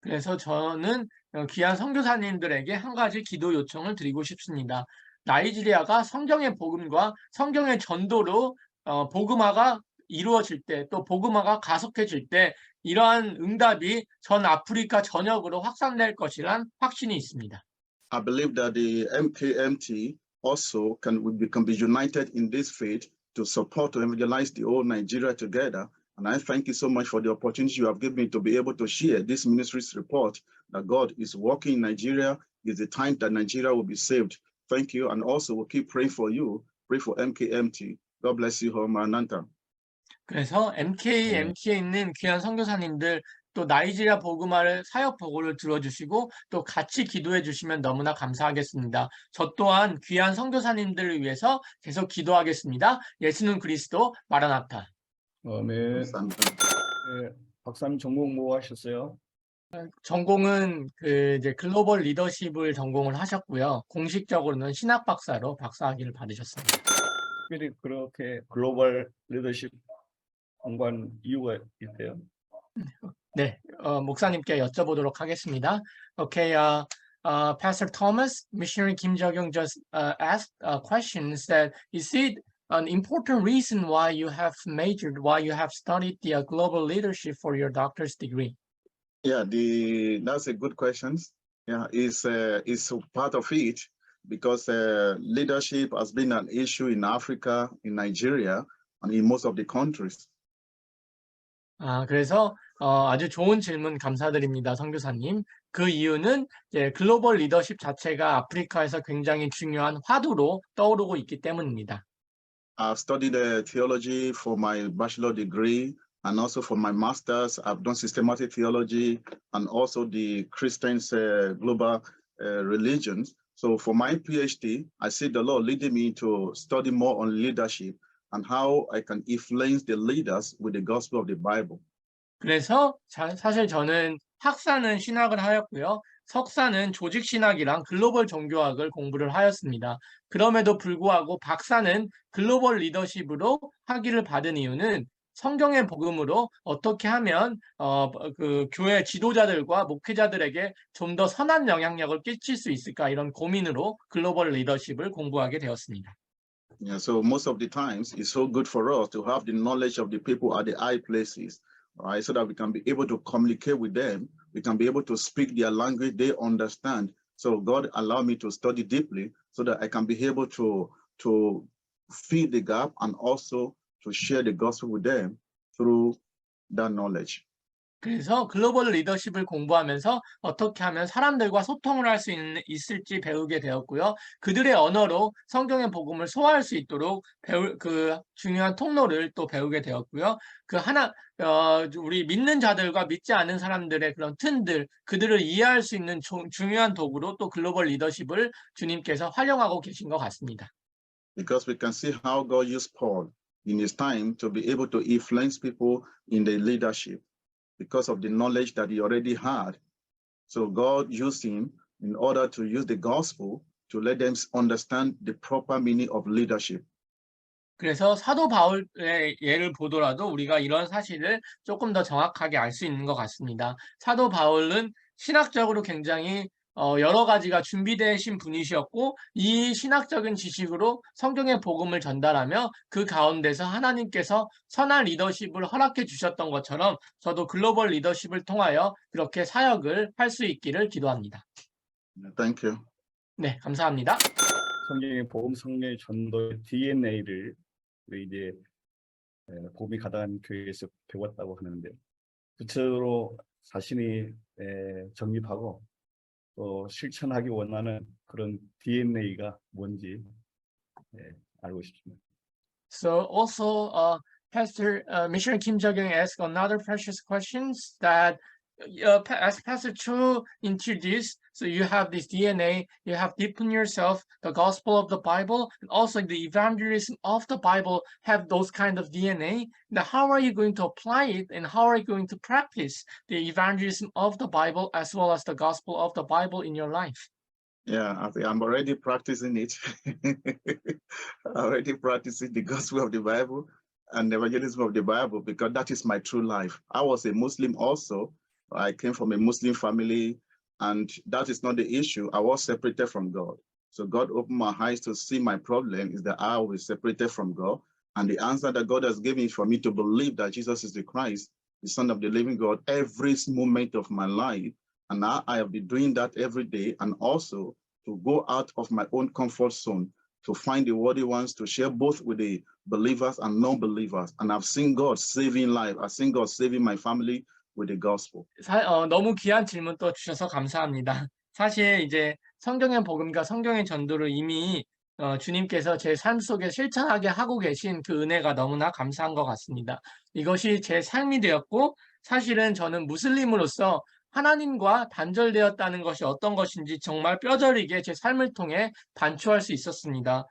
그래서 저는 귀한 선교사님들에게 한 가지 기도 요청을 드리고 싶습니다. 나이지리아가 성경의 복음과 성경의 전도로 복음화가 이루어질 때, 또 복음화가 가속해질 때 이러한 응답이 전 아프리카 전역으로 확산될 것이란 확신이 있습니다. I believe that the MKMT also can be united in this faith to support, to evangelize the whole Nigeria together. And I thank you so much for the opportunity you have given me to be able to share this ministry's report that God is working in Nigeria. It's the time that Nigeria will be saved. Thank you. And also we'll keep praying for you. Pray for MKMT. God bless you, Maranatha. 그래서 MKMT에 있는 귀한 선교사님들 또 나이지리아 복음화를 사역 보고를 들어주시고 또 같이 기도해 주시면 너무나 감사하겠습니다. 저 또한 귀한 선교사님들을 위해서 계속 기도하겠습니다. 예수는 그리스도 마라나타. 네. 네. 박사님 전공 뭐 하셨어요? 전공은 이제 글로벌 리더십을 전공을 하셨고요. 공식적으로는 신학 박사로 박사학위를 받으셨습니다. 특별히 그렇게 글로벌 리더십 공부한 이유가 있대요? 네, 목사님께 여쭤보도록 하겠습니다. Okay, Pastor Thomas, Missionary Kim Jong-un just asked a question that is it an important reason why you have majored, why you have studied the global leadership for your doctor's degree? Yeah, that's a good question. Yeah, it's part of it because leadership has been an issue in Africa, in Nigeria, and in most of the countries. 그래서 아주 좋은 질문 감사드립니다, 선교사님. 그 이유는 이제 글로벌 리더십 자체가 아프리카에서 굉장히 중요한 화두로 떠오르고 있기 때문입니다. I've studied theology for my bachelor degree and also for my master's. I've done systematic theology and also the Christian's global religions. So for my PhD, I see the Lord leading me to study more on leadership and how I can influence the leaders with the gospel of the Bible. 그래서 사실 저는 학사는 신학을 하였고요. 석사는 조직 신학이랑 글로벌 종교학을 공부를 하였습니다. 그럼에도 불구하고 박사는 글로벌 리더십으로 학위를 받은 이유는 성경의 복음으로 어떻게 하면 그 교회 지도자들과 목회자들에게 좀 더 선한 영향력을 끼칠 수 있을까 이런 고민으로 글로벌 리더십을 공부하게 되었습니다. Yeah, so most of the times it's so good for us to have the knowledge of the people at the high places, right? So that we can be able to communicate with them. We can be able to speak their language they understand. So God allowed me to study deeply so that I can be able to fill the gap and also to share the gospel with them through that knowledge. 그래서 글로벌 리더십을 공부하면서 어떻게 하면 사람들과 소통을 할 수 있을지 배우게 되었고요. 그들의 언어로 성경의 복음을 소화할 수 있도록 그 중요한 통로를 또 배우게 되었고요. 우리 믿는 자들과 믿지 않은 사람들의 그런 틈들, 그들을 이해할 수 있는 중요한 도구로 또 글로벌 리더십을 주님께서 활용하고 계신 것 같습니다. Because we can see how God used Paul in his time to be able to influence people in the leadership. Because of the knowledge that he already had. So God used him in order to use the gospel to let them understand the proper meaning of leadership. 그래서 사도 바울의 예를 보더라도 우리가 이런 사실을 조금 더 정확하게 알 수 있는 것 같습니다. 사도 바울은 신학적으로 굉장히 여러 가지가 준비되신 분이셨고 이 신학적인 지식으로 성경의 복음을 전달하며 그 가운데서 하나님께서 선한 리더십을 허락해 주셨던 것처럼 저도 글로벌 리더십을 통하여 그렇게 사역을 할 수 있기를 기도합니다. Thank you. 네, 감사합니다. 성경의 복음 성령의 전도의 DNA를 이제 복음이 가득한 교회에서 배웠다고 하는데 구체적으로 자신이 정립하고 또 실천하기 원하는 그런 DNA가 뭔지 알고 싶습니다. So also, Pastor Missionary Kim Jong-un asked another precious questions that as Pastor Cho introduced, so you have this DNA, you have deepened yourself, the gospel of the Bible, and also the evangelism of the Bible have those kind of DNA. Now, how are you going to apply it and how are you going to practice the evangelism of the Bible as well as the gospel of the Bible in your life? Yeah, I think I'm already practicing it. Already practicing the gospel of the Bible and the evangelism of the Bible because that is my true life. I was a Muslim also. I came from a Muslim family, and that is not the issue. I was separated from God. So God opened my eyes to see my problem is that I was separated from God. And the answer that God has given for me to believe that Jesus is the Christ, the Son of the living God, every moment of my life. And now I have been doing that every day, and also to go out of my own comfort zone to find the worthy ones to share both with the believers and non-believers. And I've seen God saving life. I've seen God saving my family with the gospel. 너무 귀한 질문 또 주셔서 감사합니다. 사실 이제 성경의 복음과 성경의 전도를 이미 주님께서 제 삶 속에 실천하게 하고 계신 그 은혜가 너무나 감사한 것 같습니다. 이것이 제 삶이 되었고 사실은 저는 무슬림으로서 하나님과 단절되었다는 것이 어떤 것인지 정말 뼈저리게 제 삶을 통해 반추할 수 있었습니다.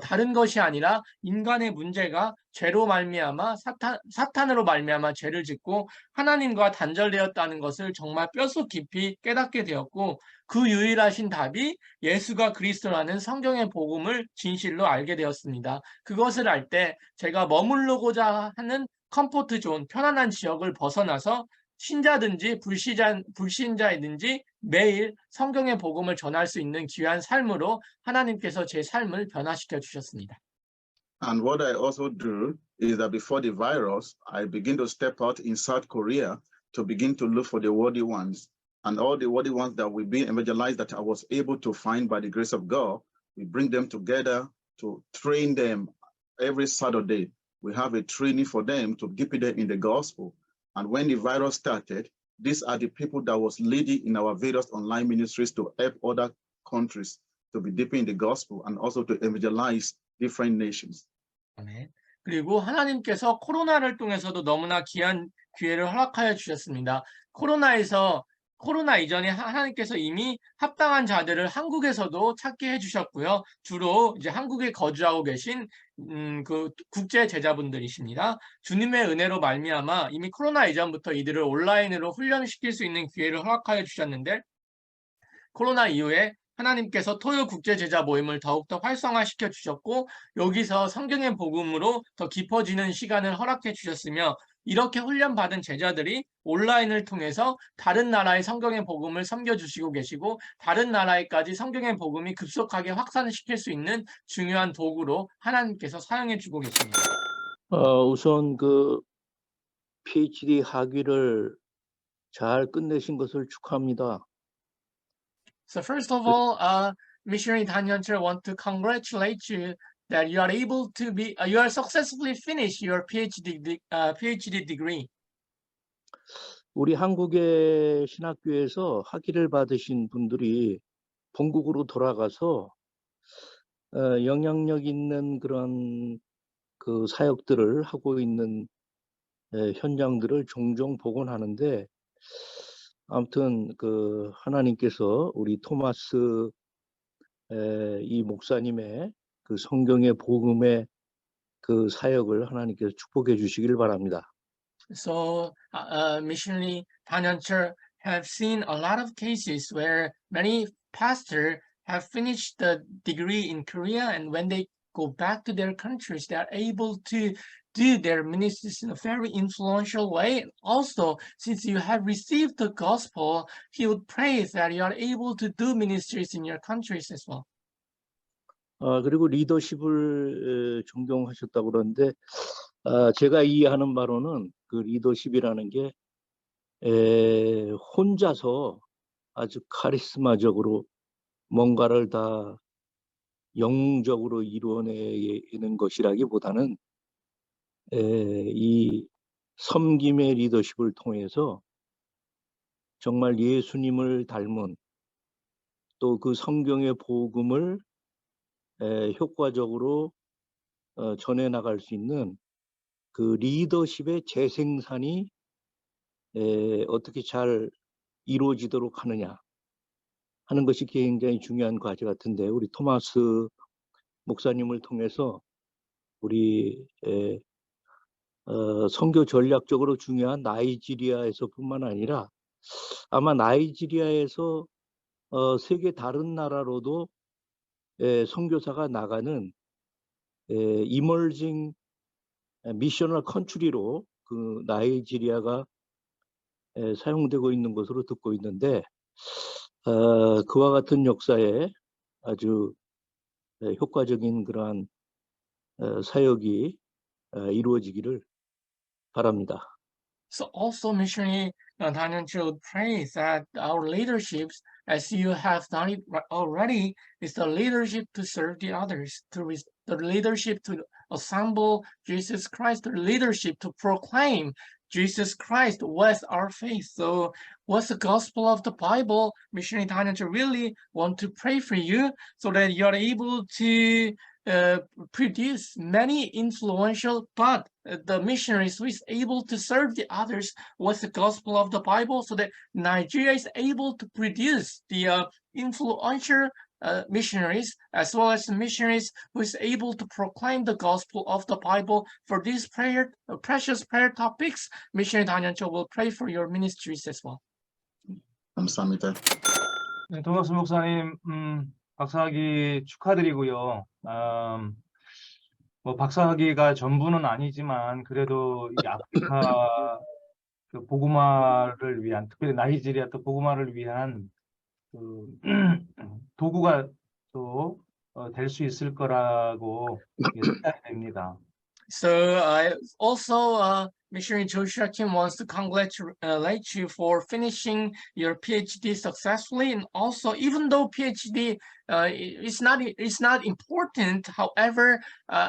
다른 것이 아니라 인간의 문제가 죄로 말미암아 사탄으로 말미암아 죄를 짓고 하나님과 단절되었다는 것을 정말 뼛속 깊이 깨닫게 되었고 그 유일하신 답이 예수가 그리스도라는 성경의 복음을 진실로 알게 되었습니다. 그것을 알 때 제가 머무르고자 하는 컴포트 존, 편안한 지역을 벗어나서 신자든지 불신자이든지 매일 성경의 복음을 전할 수 있는 귀한 삶으로 하나님께서 제 삶을 변화시켜 주셨습니다. And what I also do is that before the virus, I begin to step out in South Korea to begin to look for the worthy ones. And all the worthy ones that we've been evangelized that I was able to find by the grace of God, we bring them together to train them every Saturday. We have a training for them to deepen them in the gospel. And when the virus started, these are the people that was leading in our various online ministries to help other countries to be deeper in the gospel and also to evangelize different nations. 아멘. 그리고 하나님께서 코로나를 통해서도 너무나 귀한 기회를 허락하여 주셨습니다. 코로나 이전에 하나님께서 이미 합당한 자들을 한국에서도 찾게 해주셨고요. 주로 이제 한국에 거주하고 계신 그 국제 제자분들이십니다. 주님의 은혜로 말미암아 이미 코로나 이전부터 이들을 온라인으로 훈련시킬 수 있는 기회를 허락하여 주셨는데 코로나 이후에 하나님께서 토요 국제 제자 모임을 더욱더 활성화시켜 주셨고 여기서 성경의 복음으로 더 깊어지는 시간을 허락해 주셨으며 이렇게 훈련받은 제자들이 온라인을 통해서 다른 나라의 성경의 복음을 섬겨주시고 계시고 다른 나라에까지 성경의 복음이 급속하게 확산시킬 수 있는 중요한 도구로 하나님께서 사용해 주고 계십니다. 우선 그 PhD 학위를 잘 끝내신 것을 축하합니다. So first of all, Missionary 단연철 want to congratulate you that you are able to be, you are successfully finished your PhD degree. 우리 한국의 신학교에서 학위를 받으신 분들이 본국으로 돌아가서 영향력 있는 그런 그 사역들을 하고 있는 현장들을 종종 보곤 하는데 아무튼 그 하나님께서 우리 토마스 이 목사님의 그 성경의 복음의 그 사역을 하나님께서 축복해 주시길 바랍니다. So, missionary 단연철 have seen a lot of cases where many pastors have finished the degree in Korea, and when they go back to their countries, they are able to do their ministries in a very influential way. And also, since you have received the gospel, he would pray that you are able to do ministries in your countries as well. 그리고 리더십을 존경하셨다고 그러는데 제가 이해하는 바로는 그 리더십이라는 게 혼자서 아주 카리스마적으로 뭔가를 다 영적으로 이루어내는 것이라기보다는 이 섬김의 리더십을 통해서 정말 예수님을 닮은 또 그 성경의 복음을 효과적으로 전해 나갈 수 있는 그 리더십의 재생산이 어떻게 잘 이루어지도록 하느냐 하는 것이 굉장히 중요한 과제 같은데 우리 토마스 목사님을 통해서 우리 선교 전략적으로 중요한 나이지리아에서뿐만 아니라 아마 나이지리아에서 세계 다른 나라로도 선교사가 나가는 이머징 미셔널 컨트리로 그 나이지리아가 사용되고 있는 것으로 듣고 있는데 그와 같은 역사에 아주 효과적인 그러한 사역이 이루어지기를 바랍니다. So also missionary 단연철 would pray that our leaderships, as you have done it already, is the leadership to serve the others, the leadership to assemble Jesus Christ, the leadership to proclaim Jesus Christ with our faith. So what's the gospel of the Bible? Missionary 단연철 really want to pray for you so that you are able to produce many influential, but the missionaries who is able to serve the others with the gospel of the Bible, so that Nigeria is able to produce the influential missionaries, as well as the missionaries who is able to proclaim the gospel of the Bible. For these precious prayer topics, missionary 단연초 will pray for your ministries as well. 감사합니다. 네, 도마스 목사님, 박사학위 축하드리고요. 뭐 박사학위가 전부는 아니지만 그래도 이 아프리카 그 복음화를 위한, 특별히 나이지리아 또 복음화를 위한 그 도구가 또 될 수 있을 거라고 생각이 됩니다. So also missionary Joshua Kim wants to congratulate you for finishing your PhD successfully, and also even though PhD is not important, however,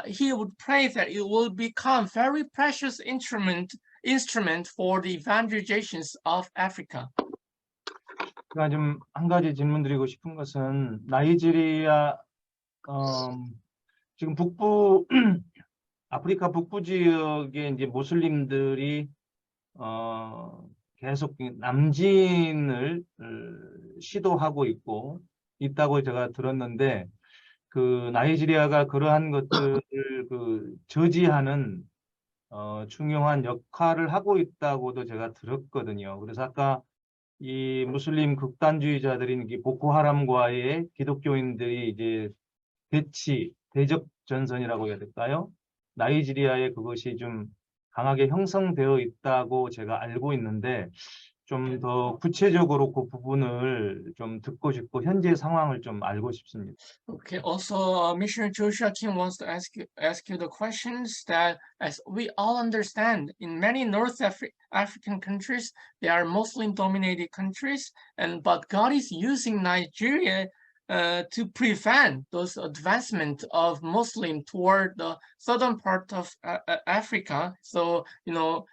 he would pray that it will become very precious instrument for the evangelizations of Africa. 제가 좀 한 가지 질문 드리고 싶은 것은 나이지리아 지금 북부 아프리카 북부 지역에 이제 모슬림들이 계속 남진을 시도하고 있다고 제가 들었는데 그 나이지리아가 그러한 것들을 그 저지하는 중요한 역할을 하고 있다고도 제가 들었거든요. 그래서 아까 이 무슬림 극단주의자들인 보코하람과의 기독교인들이 이제 대적 전선이라고 해야 될까요? 나이지리아에 그것이 좀 강하게 형성되어 있다고 제가 알고 있는데 좀 더 구체적으로 그 부분을 좀 듣고 싶고 현재 상황을 좀 알고 싶습니다. Okay, also Missionary Joshua Kim wants to ask you the questions that, as we all understand, in many North African countries, they are Muslim-dominated countries, but God is using Nigeria to prevent those advancement of Muslim toward the southern part of Africa. So,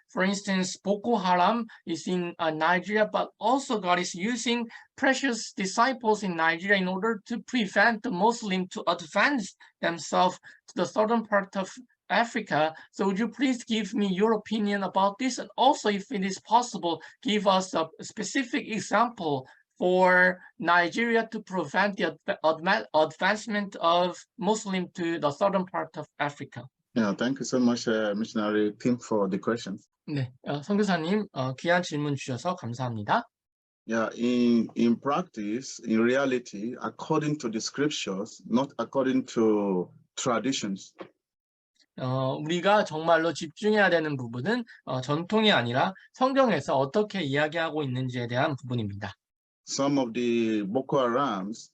for instance, Boko Haram is in Nigeria, but also God is using precious disciples in Nigeria in order to prevent the Muslim to advance themselves to the southern part of Africa. So would you please give me your opinion about this? And also, if it is possible, give us a specific example for Nigeria to prevent the advancement of Muslim to the southern part of Africa. Yeah, thank you so much, Missionary Tim, for the questions. 네, 선교사님 귀한 질문 주셔서 감사합니다. Yeah, in practice, in reality, according to the scriptures, not according to traditions. 우리가 정말로 집중해야 되는 부분은 전통이 아니라 성경에서 어떻게 이야기하고 있는지에 대한 부분입니다. Some of the Boko Harams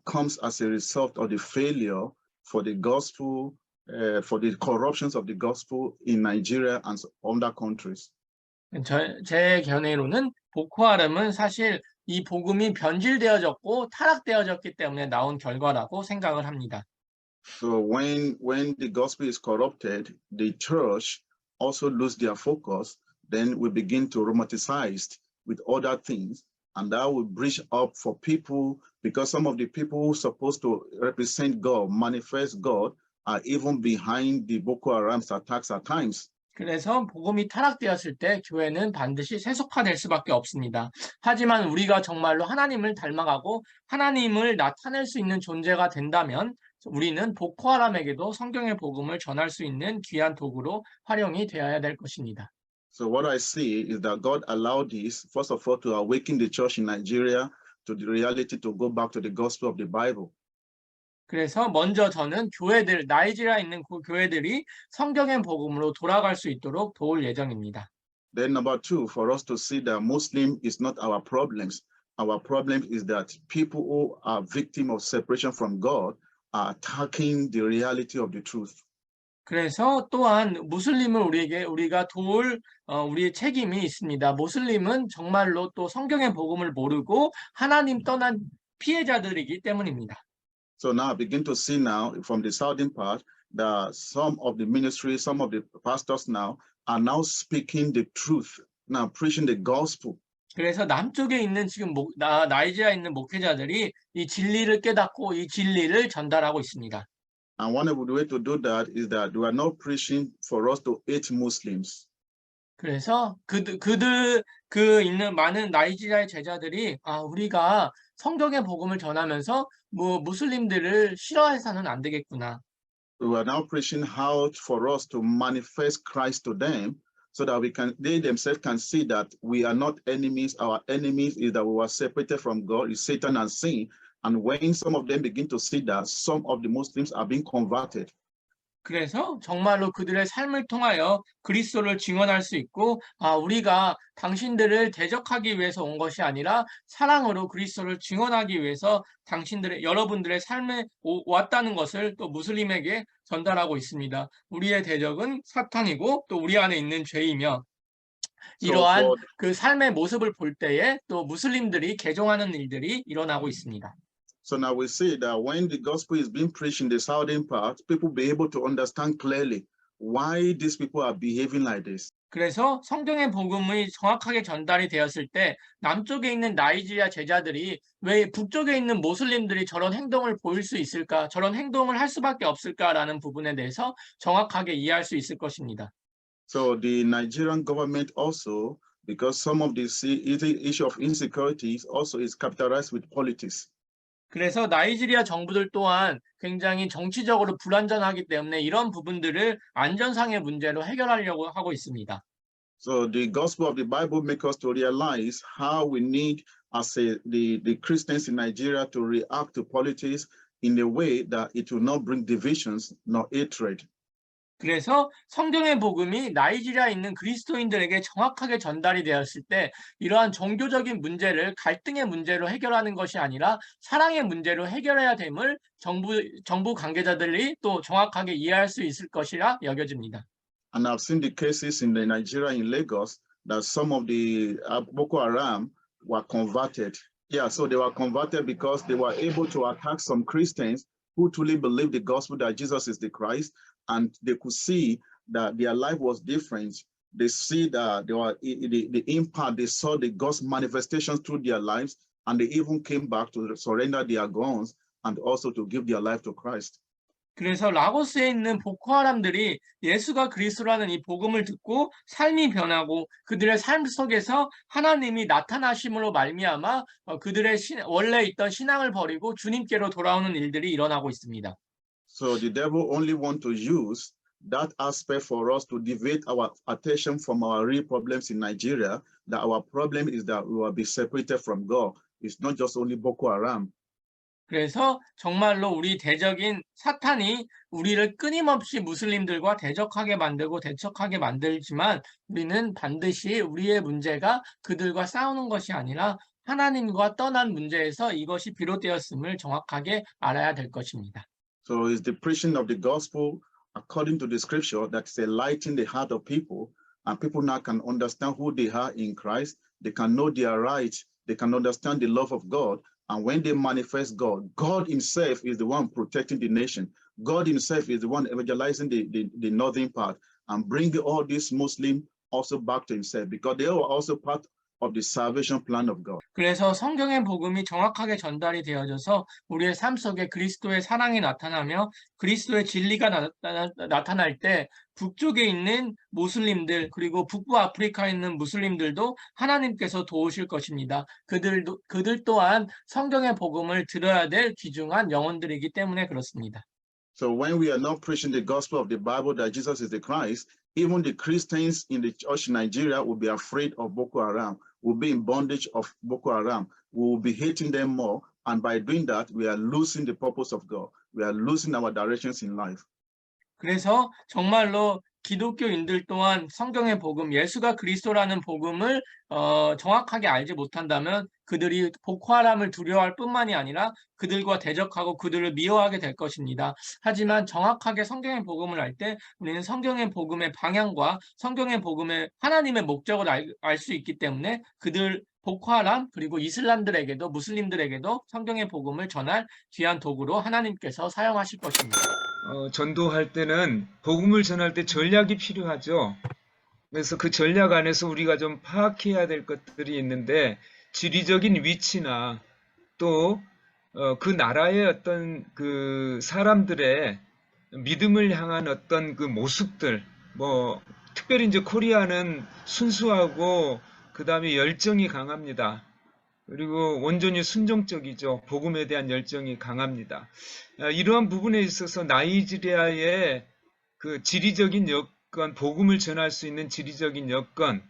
comes as a result of the failure for the gospel, for the corruptions of the gospel in Nigeria and other countries. 제 견해로는 보코하람은 사실 이 복음이 변질되어졌고 타락되어졌기 때문에 나온 결과라고 생각을 합니다. So when the gospel is corrupted, the church also lose their focus. Then we begin to romanticize with other things. And that will bridge up for people, because some of the people who are supposed to represent God, manifest God, are even behind the Boko Haram's attacks at times. 그래서 복음이 타락되었을 때 교회는 반드시 세속화될 수밖에 없습니다. 하지만 우리가 정말로 하나님을 닮아가고 하나님을 나타낼 수 있는 존재가 된다면 우리는 보코하람에게도 성경의 복음을 전할 수 있는 귀한 도구로 활용이 되어야 될 것입니다. So what I see is that God allowed this, first of all, to awaken the church in Nigeria to the reality to go back to the gospel of the Bible. 그래서 먼저 저는 나이지리아에 있는 그 교회들이 성경의 복음으로 돌아갈 수 있도록 도울 예정입니다. Then number two, for us to see that Muslim is not our problems. Our problem is that people who are victim of separation from God are attacking the reality of the truth. 그래서 또한 무슬림을 우리가 도울 우리의 책임이 있습니다. 무슬림은 정말로 또 성경의 복음을 모르고 하나님 떠난 피해자들이기 때문입니다. So now I begin to see now from the southern part that some of the ministries, some of the pastors now are now speaking the truth, now preaching the gospel. 그래서 남쪽에 있는 지금 나이지리아에 있는 목회자들이 이 진리를 깨닫고 이 진리를 전달하고 있습니다. And one of the way to do that is that we are not preaching for us to hate Muslims. 그래서 있는 많은 나이지리아의 제자들이 우리가 성경의 복음을 전하면서 무슬림들을 싫어해서는 안 되겠구나. We are now preaching how for us to manifest Christ to them so that they themselves can see that we are not enemies. Our enemies is that we were separated from God, is Satan and sin. And when some of them begin to see that, some of the Muslims are being converted. 그래서 정말로 그들의 삶을 통하여 그리스도를 증언할 수 있고, 우리가 당신들을 대적하기 위해서 온 것이 아니라 사랑으로 그리스도를 증언하기 위해서 여러분들의 삶에 왔다는 것을 또 무슬림에게 전달하고 있습니다. 우리의 대적은 사탄이고 또 우리 안에 있는 죄이며, 이러한 그 삶의 모습을 볼 때에 또 무슬림들이 개종하는 일들이 일어나고 있습니다. So now we see that when the gospel is being preached in the southern part, people be able to understand clearly why these people are behaving like this. 그래서 성경의 복음이 정확하게 전달이 되었을 때 남쪽에 있는 나이지리아 제자들이 왜 북쪽에 있는 모슬림들이 저런 행동을 보일 수 있을까, 저런 행동을 할 수밖에 없을까라는 부분에 대해서 정확하게 이해할 수 있을 것입니다. So the Nigerian government also, because some of the issue of insecurities also is capitalized with politics. 그래서 나이지리아 정부들 또한 굉장히 정치적으로 불안전하기 때문에 이런 부분들을 안전상의 문제로 해결하려고 하고 있습니다. So the gospel of the Bible makes us to realize how we need, as the Christians in Nigeria, to react to politics in a way that it will not bring divisions nor hatred. 그래서 성경의 복음이 나이지리아에 있는 그리스도인들에게 정확하게 전달이 되었을 때 이러한 종교적인 문제를 갈등의 문제로 해결하는 것이 아니라 사랑의 문제로 해결해야 됨을 정부 관계자들이 또 정확하게 이해할 수 있을 것이라 여겨집니다. And I've seen the cases in Nigeria, in Lagos, that some of the Boko Haram were converted. Yeah, so they were converted because they were able to attack some Christians who truly believe the gospel that Jesus is the Christ, and they could see that their life was different. They see that they were the impact, they saw the God's manifestations through their lives, and they even came back to surrender their guns and also to give their life to Christ. 그래서 라고스에 있는 보코하람들이 예수가 그리스도라는 이 복음을 듣고 삶이 변하고 그들의 삶 속에서 하나님이 나타나심으로 말미암아 그들의 원래 있던 신앙을 버리고 주님께로 돌아오는 일들이 일어나고 있습니다. So the devil only want to use that aspect for us to deviate our attention from our real problems in Nigeria, that our problem is that we will be separated from God. It's not just only Boko Haram. 그래서 정말로 우리 대적인 사탄이 우리를 끊임없이 무슬림들과 대적하게 만들고 대척하게 만들지만 우리는 반드시 우리의 문제가 그들과 싸우는 것이 아니라 하나님과 떠난 문제에서 이것이 비롯되었음을 정확하게 알아야 될 것입니다. So it's the preaching of the gospel according to the scripture that's enlightening the heart of people, and people now can understand who they are in Christ. They can know their rights. They can understand the love of God. And when they manifest God, God himself is the one protecting the nation. God himself is the one evangelizing the northern part and bringing all these Muslims also back to himself, because they are also part of the salvation plan of God. 그래서 성경의 복음이 정확하게 전달이 되어져서 우리의 삶 속에 그리스도의 사랑이 나타나며 그리스도의 진리가 나타날 때 북쪽에 있는 모슬림들 그리고 북부 아프리카에 있는 무슬림들도 하나님께서 도우실 것입니다. 그들 또한 성경의 복음을 들어야 될 귀중한 영혼들이기 때문에 그렇습니다. So when we are not preaching the gospel of the Bible that Jesus is the Christ, even the Christians in the church in Nigeria will be afraid of Boko Haram, will be in bondage of Boko Haram. We will be hating them more. And by doing that, we are losing the purpose of God. We are losing our directions in life. 그래서 정말로 기독교인들 또한 성경의 복음, 예수가 그리스도라는 복음을 정확하게 알지 못한다면 그들이 보코하람을 두려워할 뿐만이 아니라 그들과 대적하고 그들을 미워하게 될 것입니다. 하지만 정확하게 성경의 복음을 알 때 우리는 성경의 복음의 방향과 성경의 복음의 하나님의 목적을 알 수 있기 때문에 그들 보코하람 그리고 이슬람들에게도 무슬림들에게도 성경의 복음을 전할 귀한 도구로 하나님께서 사용하실 것입니다. 전도할 때는 복음을 전할 때 전략이 필요하죠. 그래서 그 전략 안에서 우리가 좀 파악해야 될 것들이 있는데 지리적인 위치나 또 그 나라의 어떤 그 사람들의 믿음을 향한 어떤 그 모습들, 뭐 특별히 이제 코리아는 순수하고 그 다음에 열정이 강합니다. 그리고 온전히 순종적이죠. 복음에 대한 열정이 강합니다. 이러한 부분에 있어서 나이지리아의 그 지리적인 여건, 복음을 전할 수 있는 지리적인 여건,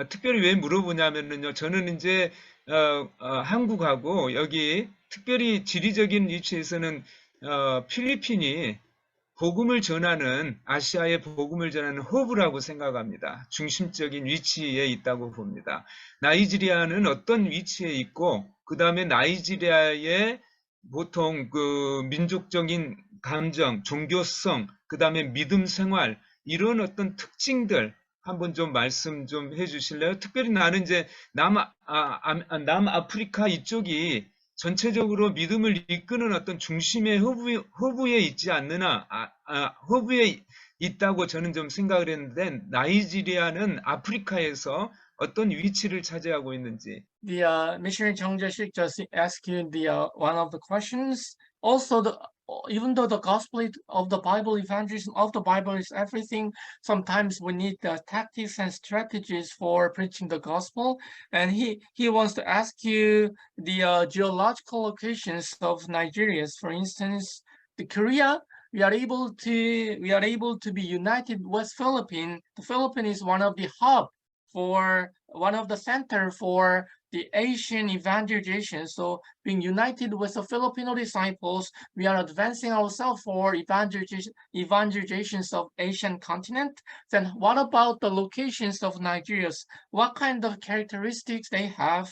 특별히 왜 물어보냐면요. 저는 이제 한국하고 여기 특별히 지리적인 위치에서는 필리핀이 복음을 전하는 아시아의 복음을 전하는 허브라고 생각합니다. 중심적인 위치에 있다고 봅니다. 나이지리아는 어떤 위치에 있고 그 다음에 나이지리아의 보통 그 민족적인 감정, 종교성, 그 다음에 믿음 생활 이런 어떤 특징들 한번 좀 말씀 좀 해주실래요? 특별히 나는 이제 남아프리카 이쪽이 전체적으로 믿음을 이끄는 어떤 중심의 허브에 있지 않느냐, 허브에 있다고 저는 좀 생각을 했는데, 나이지리아는 아프리카에서 어떤 위치를 차지하고 있는지. The missionary Jung Jae-sik just asked you the one of the questions. Also, even though the gospel of the Bible, evangelism of the Bible is everything, sometimes we need the tactics and strategies for preaching the gospel. And he wants to ask you the geological locations of Nigeria. For instance, the Korea. We are able to be united with Philippines. The Philippines is one of the hub for one of the center for the Asian evangelization. So being united with the Filipino disciples, we are advancing ourselves for evangelizations of Asian continent. Then what about the locations of Nigeria? What kind of characteristics they have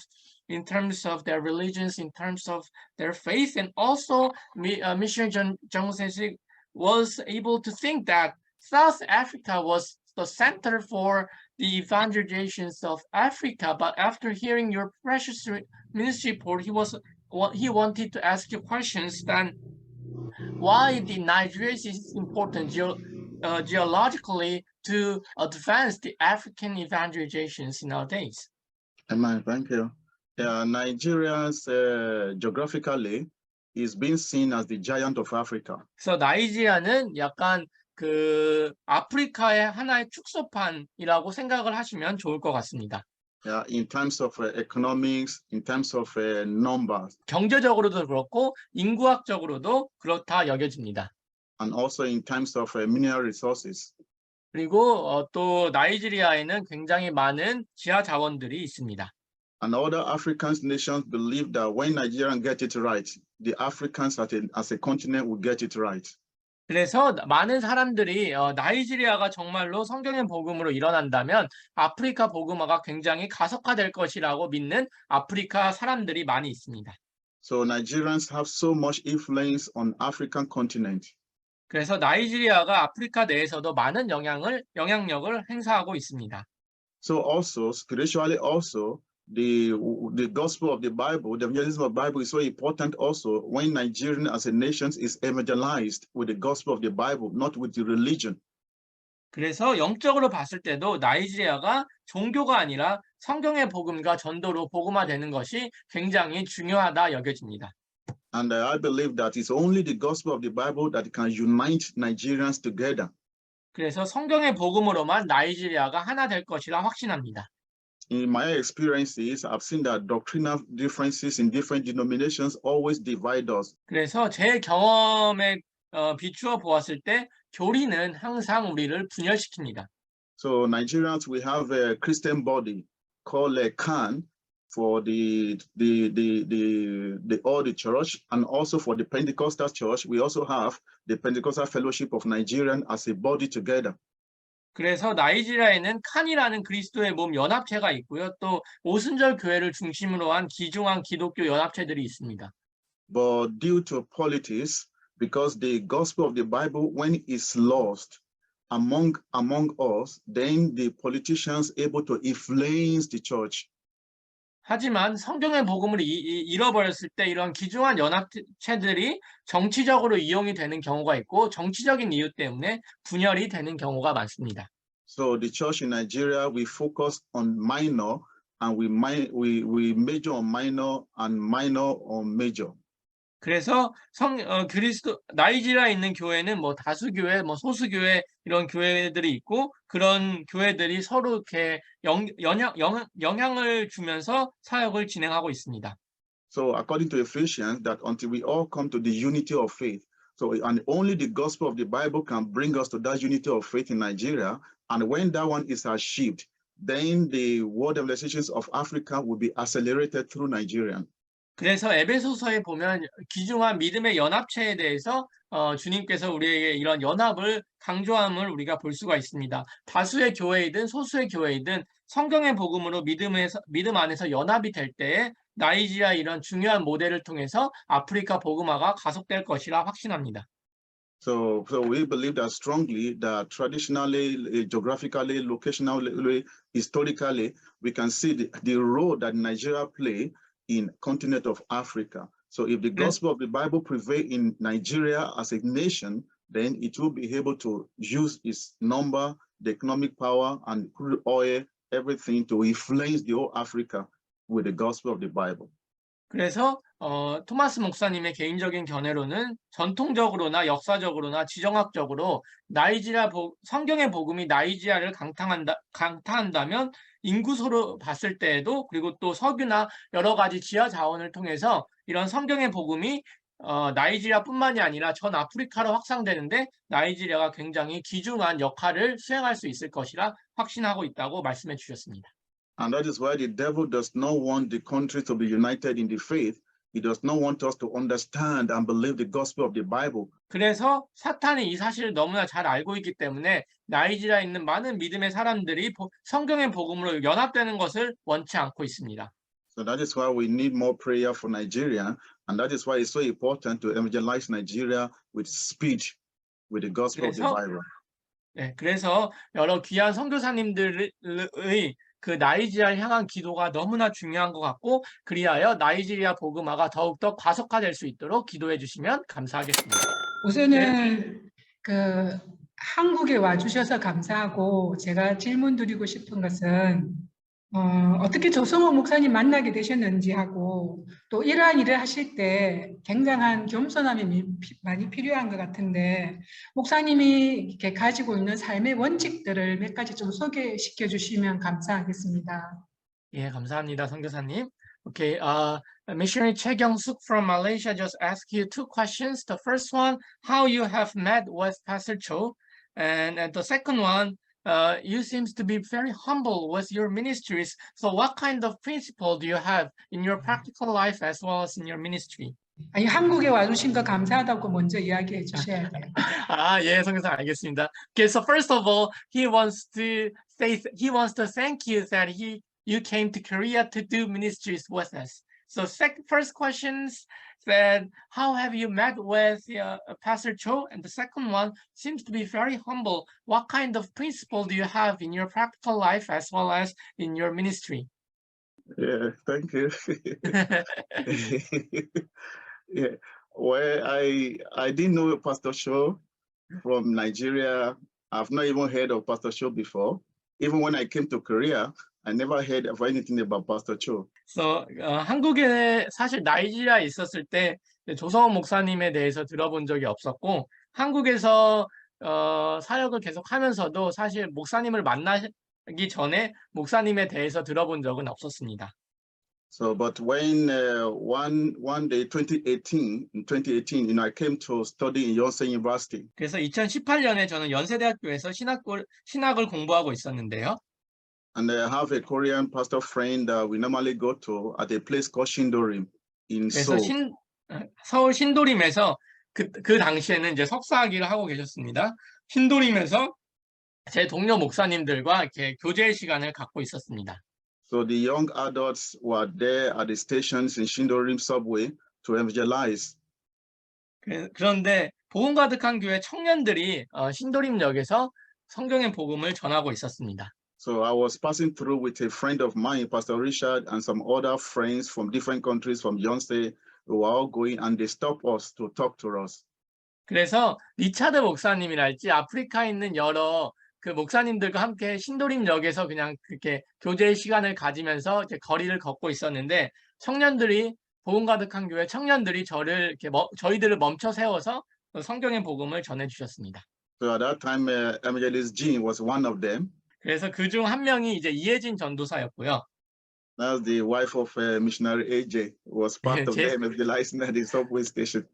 in terms of their religions, in terms of their faith? And also missionary Jung Jae-sik was able to think that South Africa was the center for the evangelizations of Africa. But after hearing your precious ministry report, he wanted to ask you questions. Then why the Nigeria is important geologically to advance the African evangelizations nowadays? Amen. Thank you. Nigeria's geographically is being seen as the giant of Africa. 그래서 나이지리아는 약간 그 아프리카의 하나의 축소판이라고 생각을 하시면 좋을 것 같습니다. In terms of economics, in terms of numbers. 경제적으로도 그렇고 인구학적으로도 그렇다 여겨집니다. And also in terms of mineral resources. 그리고 또 나이지리아에는 굉장히 많은 지하 자원들이 있습니다. And other African nations believe that when Nigerians get it right, the Africans as a continent will get it right. 그래서 많은 사람들이 나이지리아가 정말로 성경의 복음으로 일어난다면 아프리카 복음화가 굉장히 가속화될 것이라고 믿는 아프리카 사람들이 많이 있습니다. So Nigerians have so much influence on African continent. 그래서 나이지리아가 아프리카 내에서도 많은 영향력을 행사하고 있습니다. So also spiritually also the gospel of the Bible, the evangelism of the Bible is so important also when Nigerian as a nation is evangelized with the gospel of the Bible, not with the religion. 그래서 영적으로 봤을 때도 나이지리아가 종교가 아니라 성경의 복음과 전도로 복음화되는 것이 굉장히 중요하다 여겨집니다. And I believe that it's only the gospel of the Bible that can unite Nigerians together. 그래서 성경의 복음으로만 나이지리아가 하나 될 것이라 확신합니다. In my experiences, I've seen that doctrinal differences in different denominations always divide us. 그래서 제 경험에 비추어 보았을 때 교리는 항상 우리를 분열시킵니다. So Nigerians, we have a Christian body called CAN for the church, and also for the Pentecostal church, we also have the Pentecostal Fellowship of Nigeria as a body together. 그래서 나이지리아에는 칸이라는 그리스도의 몸 연합체가 있고요. 또 오순절 교회를 중심으로 한 기중한 기독교 연합체들이 있습니다. But due to politics, because the gospel of the Bible, when it's lost among us, then the politicians able to influence the church. 하지만 성경의 복음을 잃어버렸을 때 이런 기중한 연합체들이 정치적으로 이용이 되는 경우가 있고 정치적인 이유 때문에 분열이 되는 경우가 많습니다. So the church in Nigeria, we focus on minor, and we major on minor and minor on major. 그래서 나이지리아에 있는 교회는 뭐 다수교회, 뭐 소수교회 이런 교회들이 있고 그런 교회들이 서로 이렇게 영향을 주면서 사역을 진행하고 있습니다. So according to Ephesians, that until we all come to the unity of faith, so and only the gospel of the Bible can bring us to that unity of faith in Nigeria. And when that one is achieved, then the world evangelizations of Africa will be accelerated through Nigeria. 그래서 에베소서에 보면 귀중한 믿음의 연합체에 대해서 주님께서 우리에게 이런 연합을 강조함을 우리가 볼 수가 있습니다. 다수의 교회이든 소수의 교회이든 성경의 복음으로 믿음 안에서 연합이 될 때에 나이지리아 이런 중요한 모델을 통해서 아프리카 복음화가 가속될 것이라 확신합니다. So we believe that strongly that traditionally, geographically, locationally, historically, we can see the role that Nigeria play in continent of Africa. So if the gospel of the Bible prevail in Nigeria as a nation, then it will be able to use its number, the economic power, and crude oil, everything to influence the whole Africa with the gospel of the Bible. 그래서 토마스 목사님의 개인적인 견해로는 전통적으로나 역사적으로나 지정학적으로 성경의 복음이 나이지리아를 강타한다면 인구수로 봤을 때에도 그리고 또 석유나 여러 가지 지하 자원을 통해서 이런 성경의 복음이 나이지리아뿐만이 아니라 전 아프리카로 확산되는데 나이지리아가 굉장히 귀중한 역할을 수행할 수 있을 것이라 확신하고 있다고 말씀해 주셨습니다. And that is why the devil does not want the country to be united in the faith. He does not want us to understand and believe the gospel of the Bible. 그래서 사탄이 이 사실을 너무나 잘 알고 있기 때문에 나이지리아에 있는 많은 믿음의 사람들이 성경의 복음으로 연합되는 것을 원치 않고 있습니다. So that is why we need more prayer for Nigeria, and that is why it's so important to evangelize Nigeria with speech, with the gospel of the Bible. 네, 그래서 여러 귀한 선교사님들의 그 나이지리아를 향한 기도가 너무나 중요한 것 같고 그리하여 나이지리아 복음화가 더욱더 가속화될 수 있도록 기도해 주시면 감사하겠습니다. 우선은 그 한국에 와주셔서 감사하고 제가 질문 드리고 싶은 것은 어떻게 조성호 목사님 만나게 되셨는지 하고 또 이러한 일을 하실 때 굉장한 겸손함이 많이 필요한 것 같은데 목사님이 이렇게 가지고 있는 삶의 원칙들을 몇 가지 좀 소개시켜 주시면 감사하겠습니다. 예, 감사합니다, 선교사님. Okay, missionary Choi Kyung-suk from Malaysia just asked you two questions. The first one, how you have met with Pastor Cho, and the second one, you seems to be very humble with your ministries. So what kind of principle do you have in your practical life as well as in your ministry? 아니 한국에 와주신 거 감사하다고 먼저 이야기해 주셔야 돼요. 예, 선교사 알겠습니다. Okay, so first of all, he wants to thank you that you came to Korea to do ministries with us. So first questions said, how have you met with Pastor Cho? And the second one seems to be very humble. What kind of principle do you have in your practical life as well as in your ministry? Yeah, thank you. Yeah, well, I didn't know Pastor Cho from Nigeria. I've not even heard of Pastor Cho before. Even when I came to Korea, I never heard of anything about Pastor Cho. So 한국에 사실 나이지리아에 있었을 때 조성호 목사님에 대해서 들어본 적이 없었고 한국에서 사역을 계속하면서도 사실 목사님을 만나기 전에 목사님에 대해서 들어본 적은 없었습니다. So, but when one day, 2018, I came to study in Yonsei University. 그래서 2018년에 저는 연세대학교에서 신학을 공부하고 있었는데요. And I have a Korean pastor friend that we normally go to at a place called Shindorim in 그래서 Seoul. 서울 신도림에서 그 당시에는 이제 석사학위를 하고 계셨습니다. 신도림에서 제 동료 목사님들과 이렇게 교제 시간을 갖고 있었습니다. So the young adults were there at the stations in Shindorim subway to evangelize. 그런데 복음 가득한 교회 청년들이 신도림역에서 성경의 복음을 전하고 있었습니다. So I was passing through with a friend of mine, Pastor Richard, and some other friends from different countries from Yonsei who were all going, and they stopped us to talk to us. 그래서 리차드 목사님이랄지 아프리카에 있는 여러 그 목사님들과 함께 신도림역에서 그냥 그렇게 교제 시간을 가지면서 이제 거리를 걷고 있었는데 청년들이 복음 가득한 교회 청년들이 저희들을 멈춰 세워서 성경의 복음을 전해 주셨습니다. So at that time, Evangelist Jean was one of them. 그래서 그 중 한 명이 이제 이혜진 전도사였고요. That's the wife of missionary AJ, was part of 제- them evangelizing at the subway station.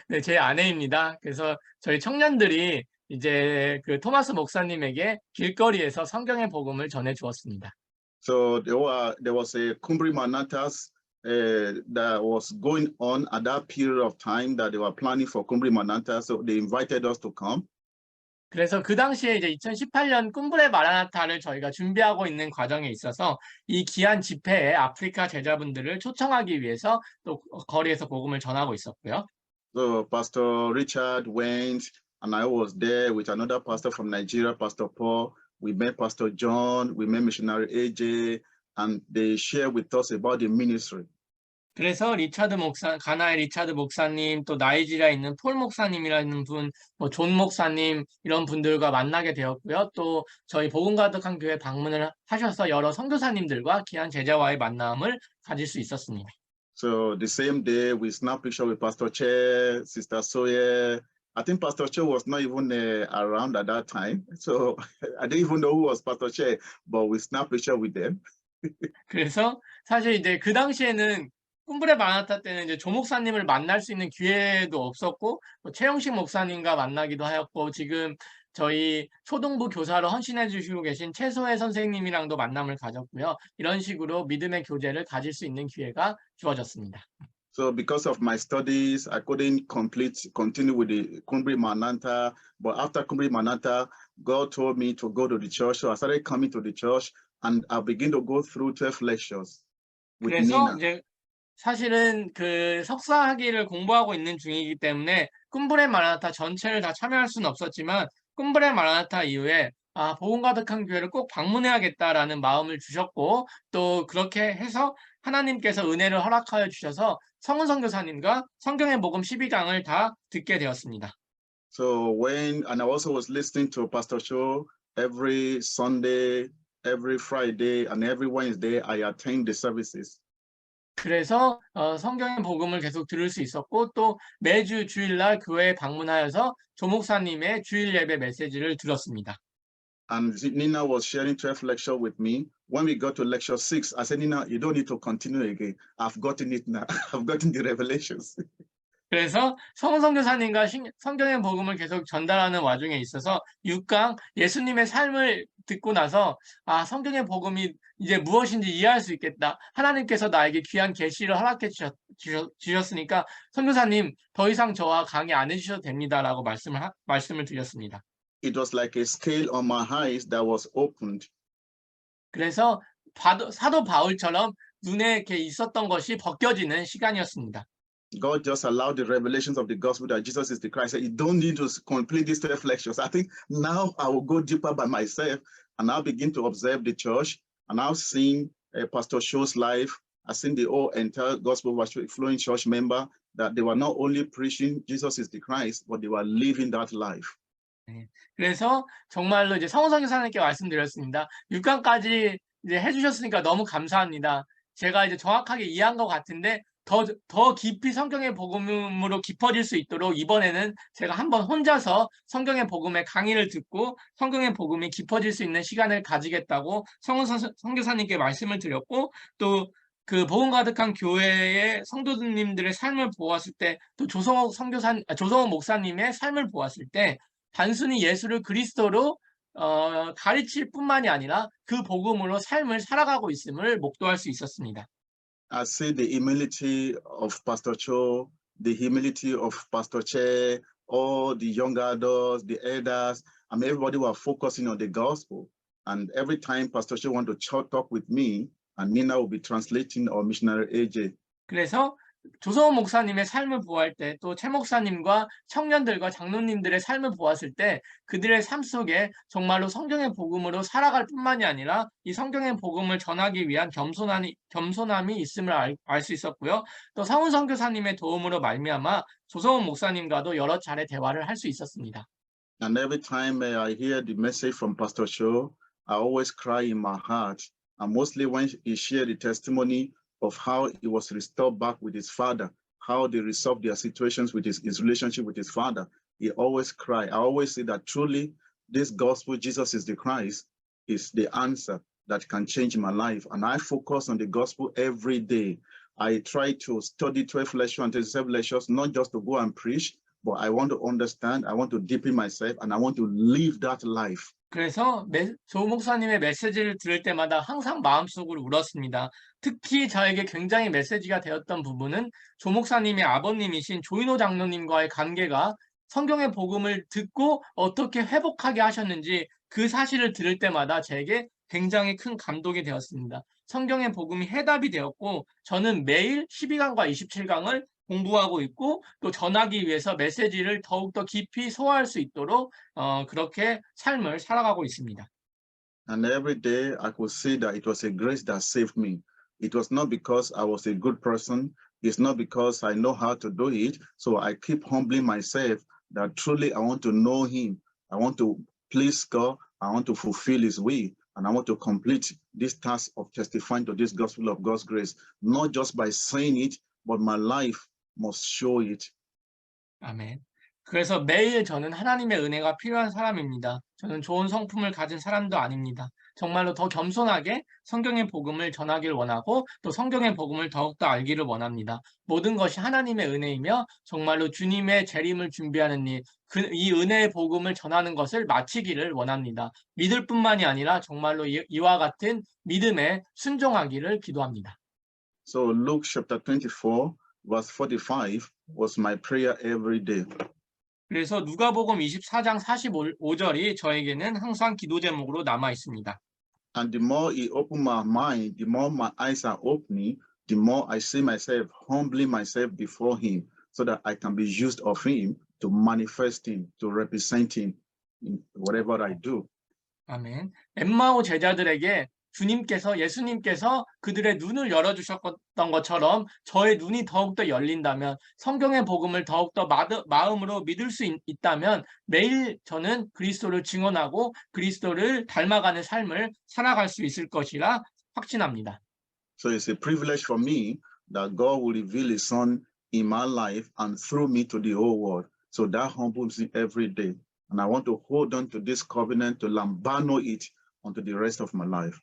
네, 제 아내입니다. 그래서 저희 청년들이 이제 그 토마스 목사님에게 길거리에서 성경의 복음을 전해 주었습니다. So there was a Cumbri Manatas that was going on at that period of time that they were planning for Cumbri Manata. So they invited us to come. 그래서 그 당시에 이제 2018년 꿈브레 마라나타를 저희가 준비하고 있는 과정에 있어서 이 귀한 집회에 아프리카 제자분들을 초청하기 위해서 또 거리에서 복음을 전하고 있었고요. So Pastor Richard went, and I was there with another pastor from Nigeria, Pastor Paul. We met Pastor John, we met missionary AJ, and they shared with us about the ministry. 그래서 가나의 리차드 목사님, 또 나이지리아에 있는 폴 목사님이라는 분, 존 목사님 이런 분들과 만나게 되었고요. 또 저희 복음 가득한 교회 방문을 하셔서 여러 선교사님들과 귀한 제자와의 만남을 가질 수 있었습니다. So the same day we snapped picture with Pastor Che, Sister Soye. I think Pastor Che was not even around at that time. So I didn't even know who was Pastor Che, but we snapped picture with them. 그래서 사실 이제 그 당시에는 꿈브레 마라나타 때는 이제 조 목사님을 만날 수 있는 기회도 없었고 최영식 목사님과 만나기도 하였고 지금 저희 초등부 교사로 헌신해 주시고 계신 최소혜 선생님이랑도 만남을 가졌고요. 이런 식으로 믿음의 교제를 가질 수 있는 기회가 주어졌습니다. So because of my studies, I couldn't continue with the Cumbri Manata. But after Cumbri Manata, God told me to go to the church. So I started coming to the church and I began to go through 12 lectures with 그래서 Nina. 이제 사실은 그 석사 학위를 공부하고 있는 중이기 때문에 꿈브레 마라나타 전체를 다 참여할 수는 없었지만 꿈브레 마라나타 이후에 복음 가득한 교회를 꼭 방문해야겠다라는 마음을 주셨고 또 그렇게 해서 하나님께서 은혜를 허락하여 주셔서 성은 선교사님과 성경의 복음 12강을 다 듣게 되었습니다. So and I also was listening to Pastor Cho every Sunday, every Friday, and every Wednesday I attend the services. 그래서 성경의 복음을 계속 들을 수 있었고 또 매주 주일날 교회에 방문하여서 조 목사님의 주일 예배 메시지를 들었습니다. And Nina was sharing 12 lecture with me. When we got to lecture 6, I said, Nina, you don't need to continue again. I've gotten it now. I've gotten the revelations. 그래서 성은 선교사님과 성경의 복음을 계속 전달하는 와중에 있어서 6강 예수님의 삶을 듣고 나서 성경의 복음이 이제 무엇인지 이해할 수 있겠다. 하나님께서 나에게 귀한 계시를 허락해 주셨으니까 선교사님 더 이상 저와 강의 안 해주셔도 됩니다라고 말씀을 드렸습니다. It was like a scale on my eyes that was opened. 그래서 사도 바울처럼 눈에 이렇게 있었던 것이 벗겨지는 시간이었습니다. God just allowed the revelations of the gospel that Jesus is the Christ. You don't need to complete these 12 lectures. I think now I will go deeper by myself and I'll begin to observe the church and I've seen Pastor Cho's life. I've seen the whole entire gospel flowing church member that they were not only preaching Jesus is the Christ, but they were living that life. 그래서 정말로 이제 성은 선교사님께 말씀드렸습니다. 6강까지 이제 해주셨으니까 너무 감사합니다. 제가 이제 정확하게 이해한 것 같은데 더 깊이 성경의 복음으로 깊어질 수 있도록 이번에는 제가 한번 혼자서 성경의 복음의 강의를 듣고 성경의 복음이 깊어질 수 있는 시간을 가지겠다고 성은 선교사님께 말씀을 드렸고 또 그 복음 가득한 교회의 성도님들의 삶을 보았을 때 또 조성호 목사님의 삶을 보았을 때 단순히 예수를 그리스도로 가르칠 뿐만이 아니라 그 복음으로 삶을 살아가고 있음을 목도할 수 있었습니다. I see the humility of Pastor Cho, the humility of Pastor Che, all the young adults, the elders. I mean, everybody were focusing on the gospel. And every time Pastor Cho wanted to talk with me, and Nina will be translating our missionary AJ. 그래서 조성호 목사님의 삶을 보았을 때 또 최 목사님과 청년들과 장로님들의 삶을 보았을 때 그들의 삶 속에 정말로 성경의 복음으로 살아갈 뿐만이 아니라 이 성경의 복음을 전하기 위한 겸손함이 있음을 알 수 있었고요. 또 성은 선교사님의 도움으로 말미암아 조성호 목사님과도 여러 차례 대화를 할 수 있었습니다. And every time I hear the message from Pastor Cho, I always cry in my heart. And mostly when he shared the testimony of how he was restored back with his father, how they resolved their situations with his relationship with his father. He always cried. I always say that truly this gospel, Jesus is the Christ, is the answer that can change my life. And I focus on the gospel every day. I try to study 12 lectures and 37 lectures, not just to go and preach, but I want to understand, I want to deepen myself, and I want to live that life. 그래서 조 목사님의 메시지를 들을 때마다 항상 마음속으로 울었습니다. 특히 저에게 굉장히 메시지가 되었던 부분은 조 목사님의 아버님이신 조인호 장로님과의 관계가 성경의 복음을 듣고 어떻게 회복하게 하셨는지 그 사실을 들을 때마다 제게 굉장히 큰 감동이 되었습니다. 성경의 복음이 해답이 되었고 저는 매일 12강과 27강을 공부하고 있고 또 전하기 위해서 메시지를 더욱더 깊이 소화할 수 있도록 그렇게 삶을 살아가고 있습니다. And every day I could see that it was a grace that saved me. It was not because I was a good person. It's not because I know how to do it. So I keep humbling myself that truly I want to know him. I want to please God. I want to fulfill his will. And I want to complete this task of testifying to this gospel of God's grace, not just by saying it, but my life must show it. 아멘. 그래서 매일 저는 하나님의 은혜가 필요한 사람입니다. 저는 좋은 성품을 가진 사람도 아닙니다. 정말로 더 겸손하게 성경의 복음을 전하기를 원하고 또 성경의 복음을 더욱더 알기를 원합니다. 모든 것이 하나님의 은혜이며 정말로 주님의 재림을 준비하는 일, 이 은혜의 복음을 전하는 것을 마치기를 원합니다. 믿을 뿐만이 아니라 정말로 이와 같은 믿음에 순종하기를 기도합니다. So Luke chapter 24, verse 45 was my prayer every day. 그래서 누가복음 24장 45절이 저에게는 항상 기도 제목으로 남아 있습니다. And the more he opened my mind, the more my eyes are opening, the more I see myself humbling myself before him so that I can be used of him to manifest him, to represent him in whatever I do. 아멘. 엠마오 제자들에게 예수님께서 그들의 눈을 열어주셨던 것처럼 저의 눈이 더욱더 열린다면 성경의 복음을 더욱더 마음으로 믿을 수 있다면 매일 저는 그리스도를 증언하고 그리스도를 닮아가는 삶을 살아갈 수 있을 것이라 확신합니다. So it's a privilege for me that God will reveal his son in my life and through me to the whole world. So that humbles me every day. And I want to hold on to this covenant to lambano it unto the rest of my life.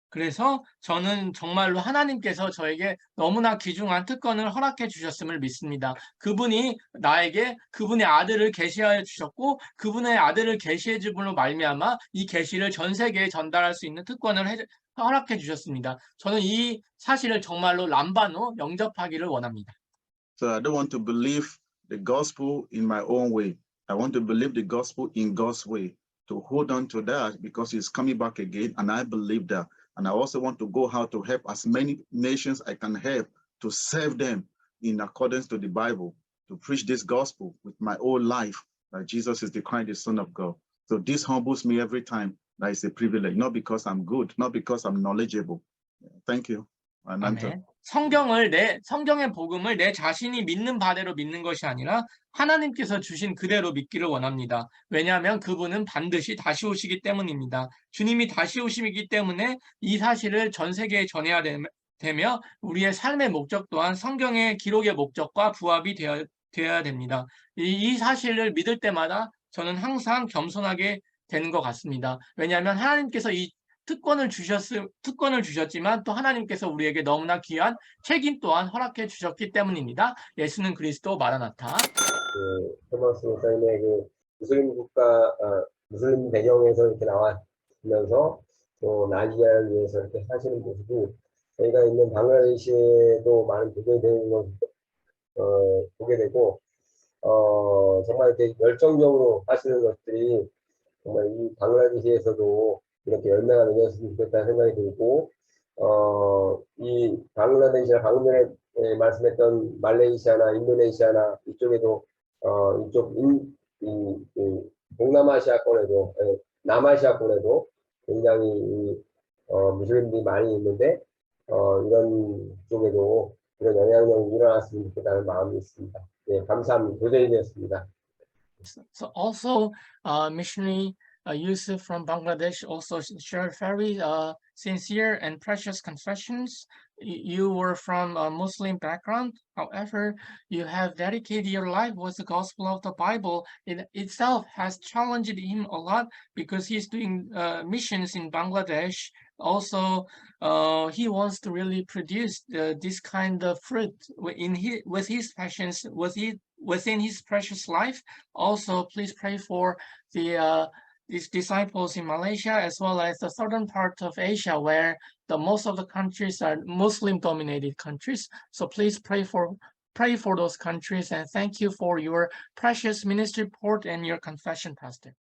그래서 저는 정말로 하나님께서 저에게 너무나 귀중한 특권을 허락해 주셨음을 믿습니다. 그분이 나에게 그분의 아들을 계시하여 주셨고 그분의 아들을 계시해 주므로 말미암아 이 계시를 전 세계에 전달할 수 있는 특권을 허락해 주셨습니다. 저는 이 사실을 정말로 람바노 영접하기를 원합니다. So I don't want to believe the gospel in my own way. I want to believe the gospel in God's way, to hold on to that because he's coming back again, and I believe that. And I also want to go how to help as many nations I can help to serve them in accordance to the Bible, to preach this gospel with my whole life, that Jesus is the Christ, the Son of God. So this humbles me every time. That is a privilege, not because I'm good, not because I'm knowledgeable. Thank you. 아멘. 성경의 복음을 내 자신이 믿는 바대로 믿는 것이 아니라 하나님께서 주신 그대로 믿기를 원합니다. 왜냐하면 그분은 반드시 다시 오시기 때문입니다. 주님이 다시 오시기 때문에 이 사실을 전 세계에 전해야 되며 우리의 삶의 목적 또한 성경의 기록의 목적과 부합이 되어야 됩니다. 이 사실을 믿을 때마다 저는 항상 겸손하게 되는 것 같습니다. 왜냐하면 하나님께서 이 특권을 주셨지만 또 하나님께서 우리에게 너무나 귀한 책임 또한 허락해 주셨기 때문입니다. 예수는 그리스도 마라나타. 토마스 목사님의 무슬림 배경에서 이렇게 나와면서 또 나이지리아를 위해서 이렇게 사시는 모습이 저희가 있는 방글라데시에도 많은 도움이 되는 것을 보게 되고 정말 이렇게 열정적으로 하시는 것들이 정말 이 방글라데시에서도 이렇게 열매가 맺었으면 좋겠다는 생각이 들고 이 방글라데시나 방금 전에 말씀했던 말레이시아나 인도네시아나 이쪽에도 이쪽 동남아시아권에도 남아시아권에도 굉장히 무슬림들이 많이 있는데 이런 쪽에도 이런 영향력이 일어났으면 좋겠다는 마음이 있습니다. 네, 감사합니다. 도전이 되었습니다. So also missionary Yusuf from Bangladesh also shared very sincere and precious confessions. You were from a Muslim background. However, you have dedicated your life with the gospel of the Bible. It itself has challenged him a lot because he's doing missions in Bangladesh. Also, he wants to really produce this kind of fruit with his passions, within his precious life. Also, please pray for these disciples in Malaysia, as well as the southern part of Asia, where most of the countries are Muslim-dominated countries. So please pray for those countries, and thank you for your precious ministry report and your confession, Pastor.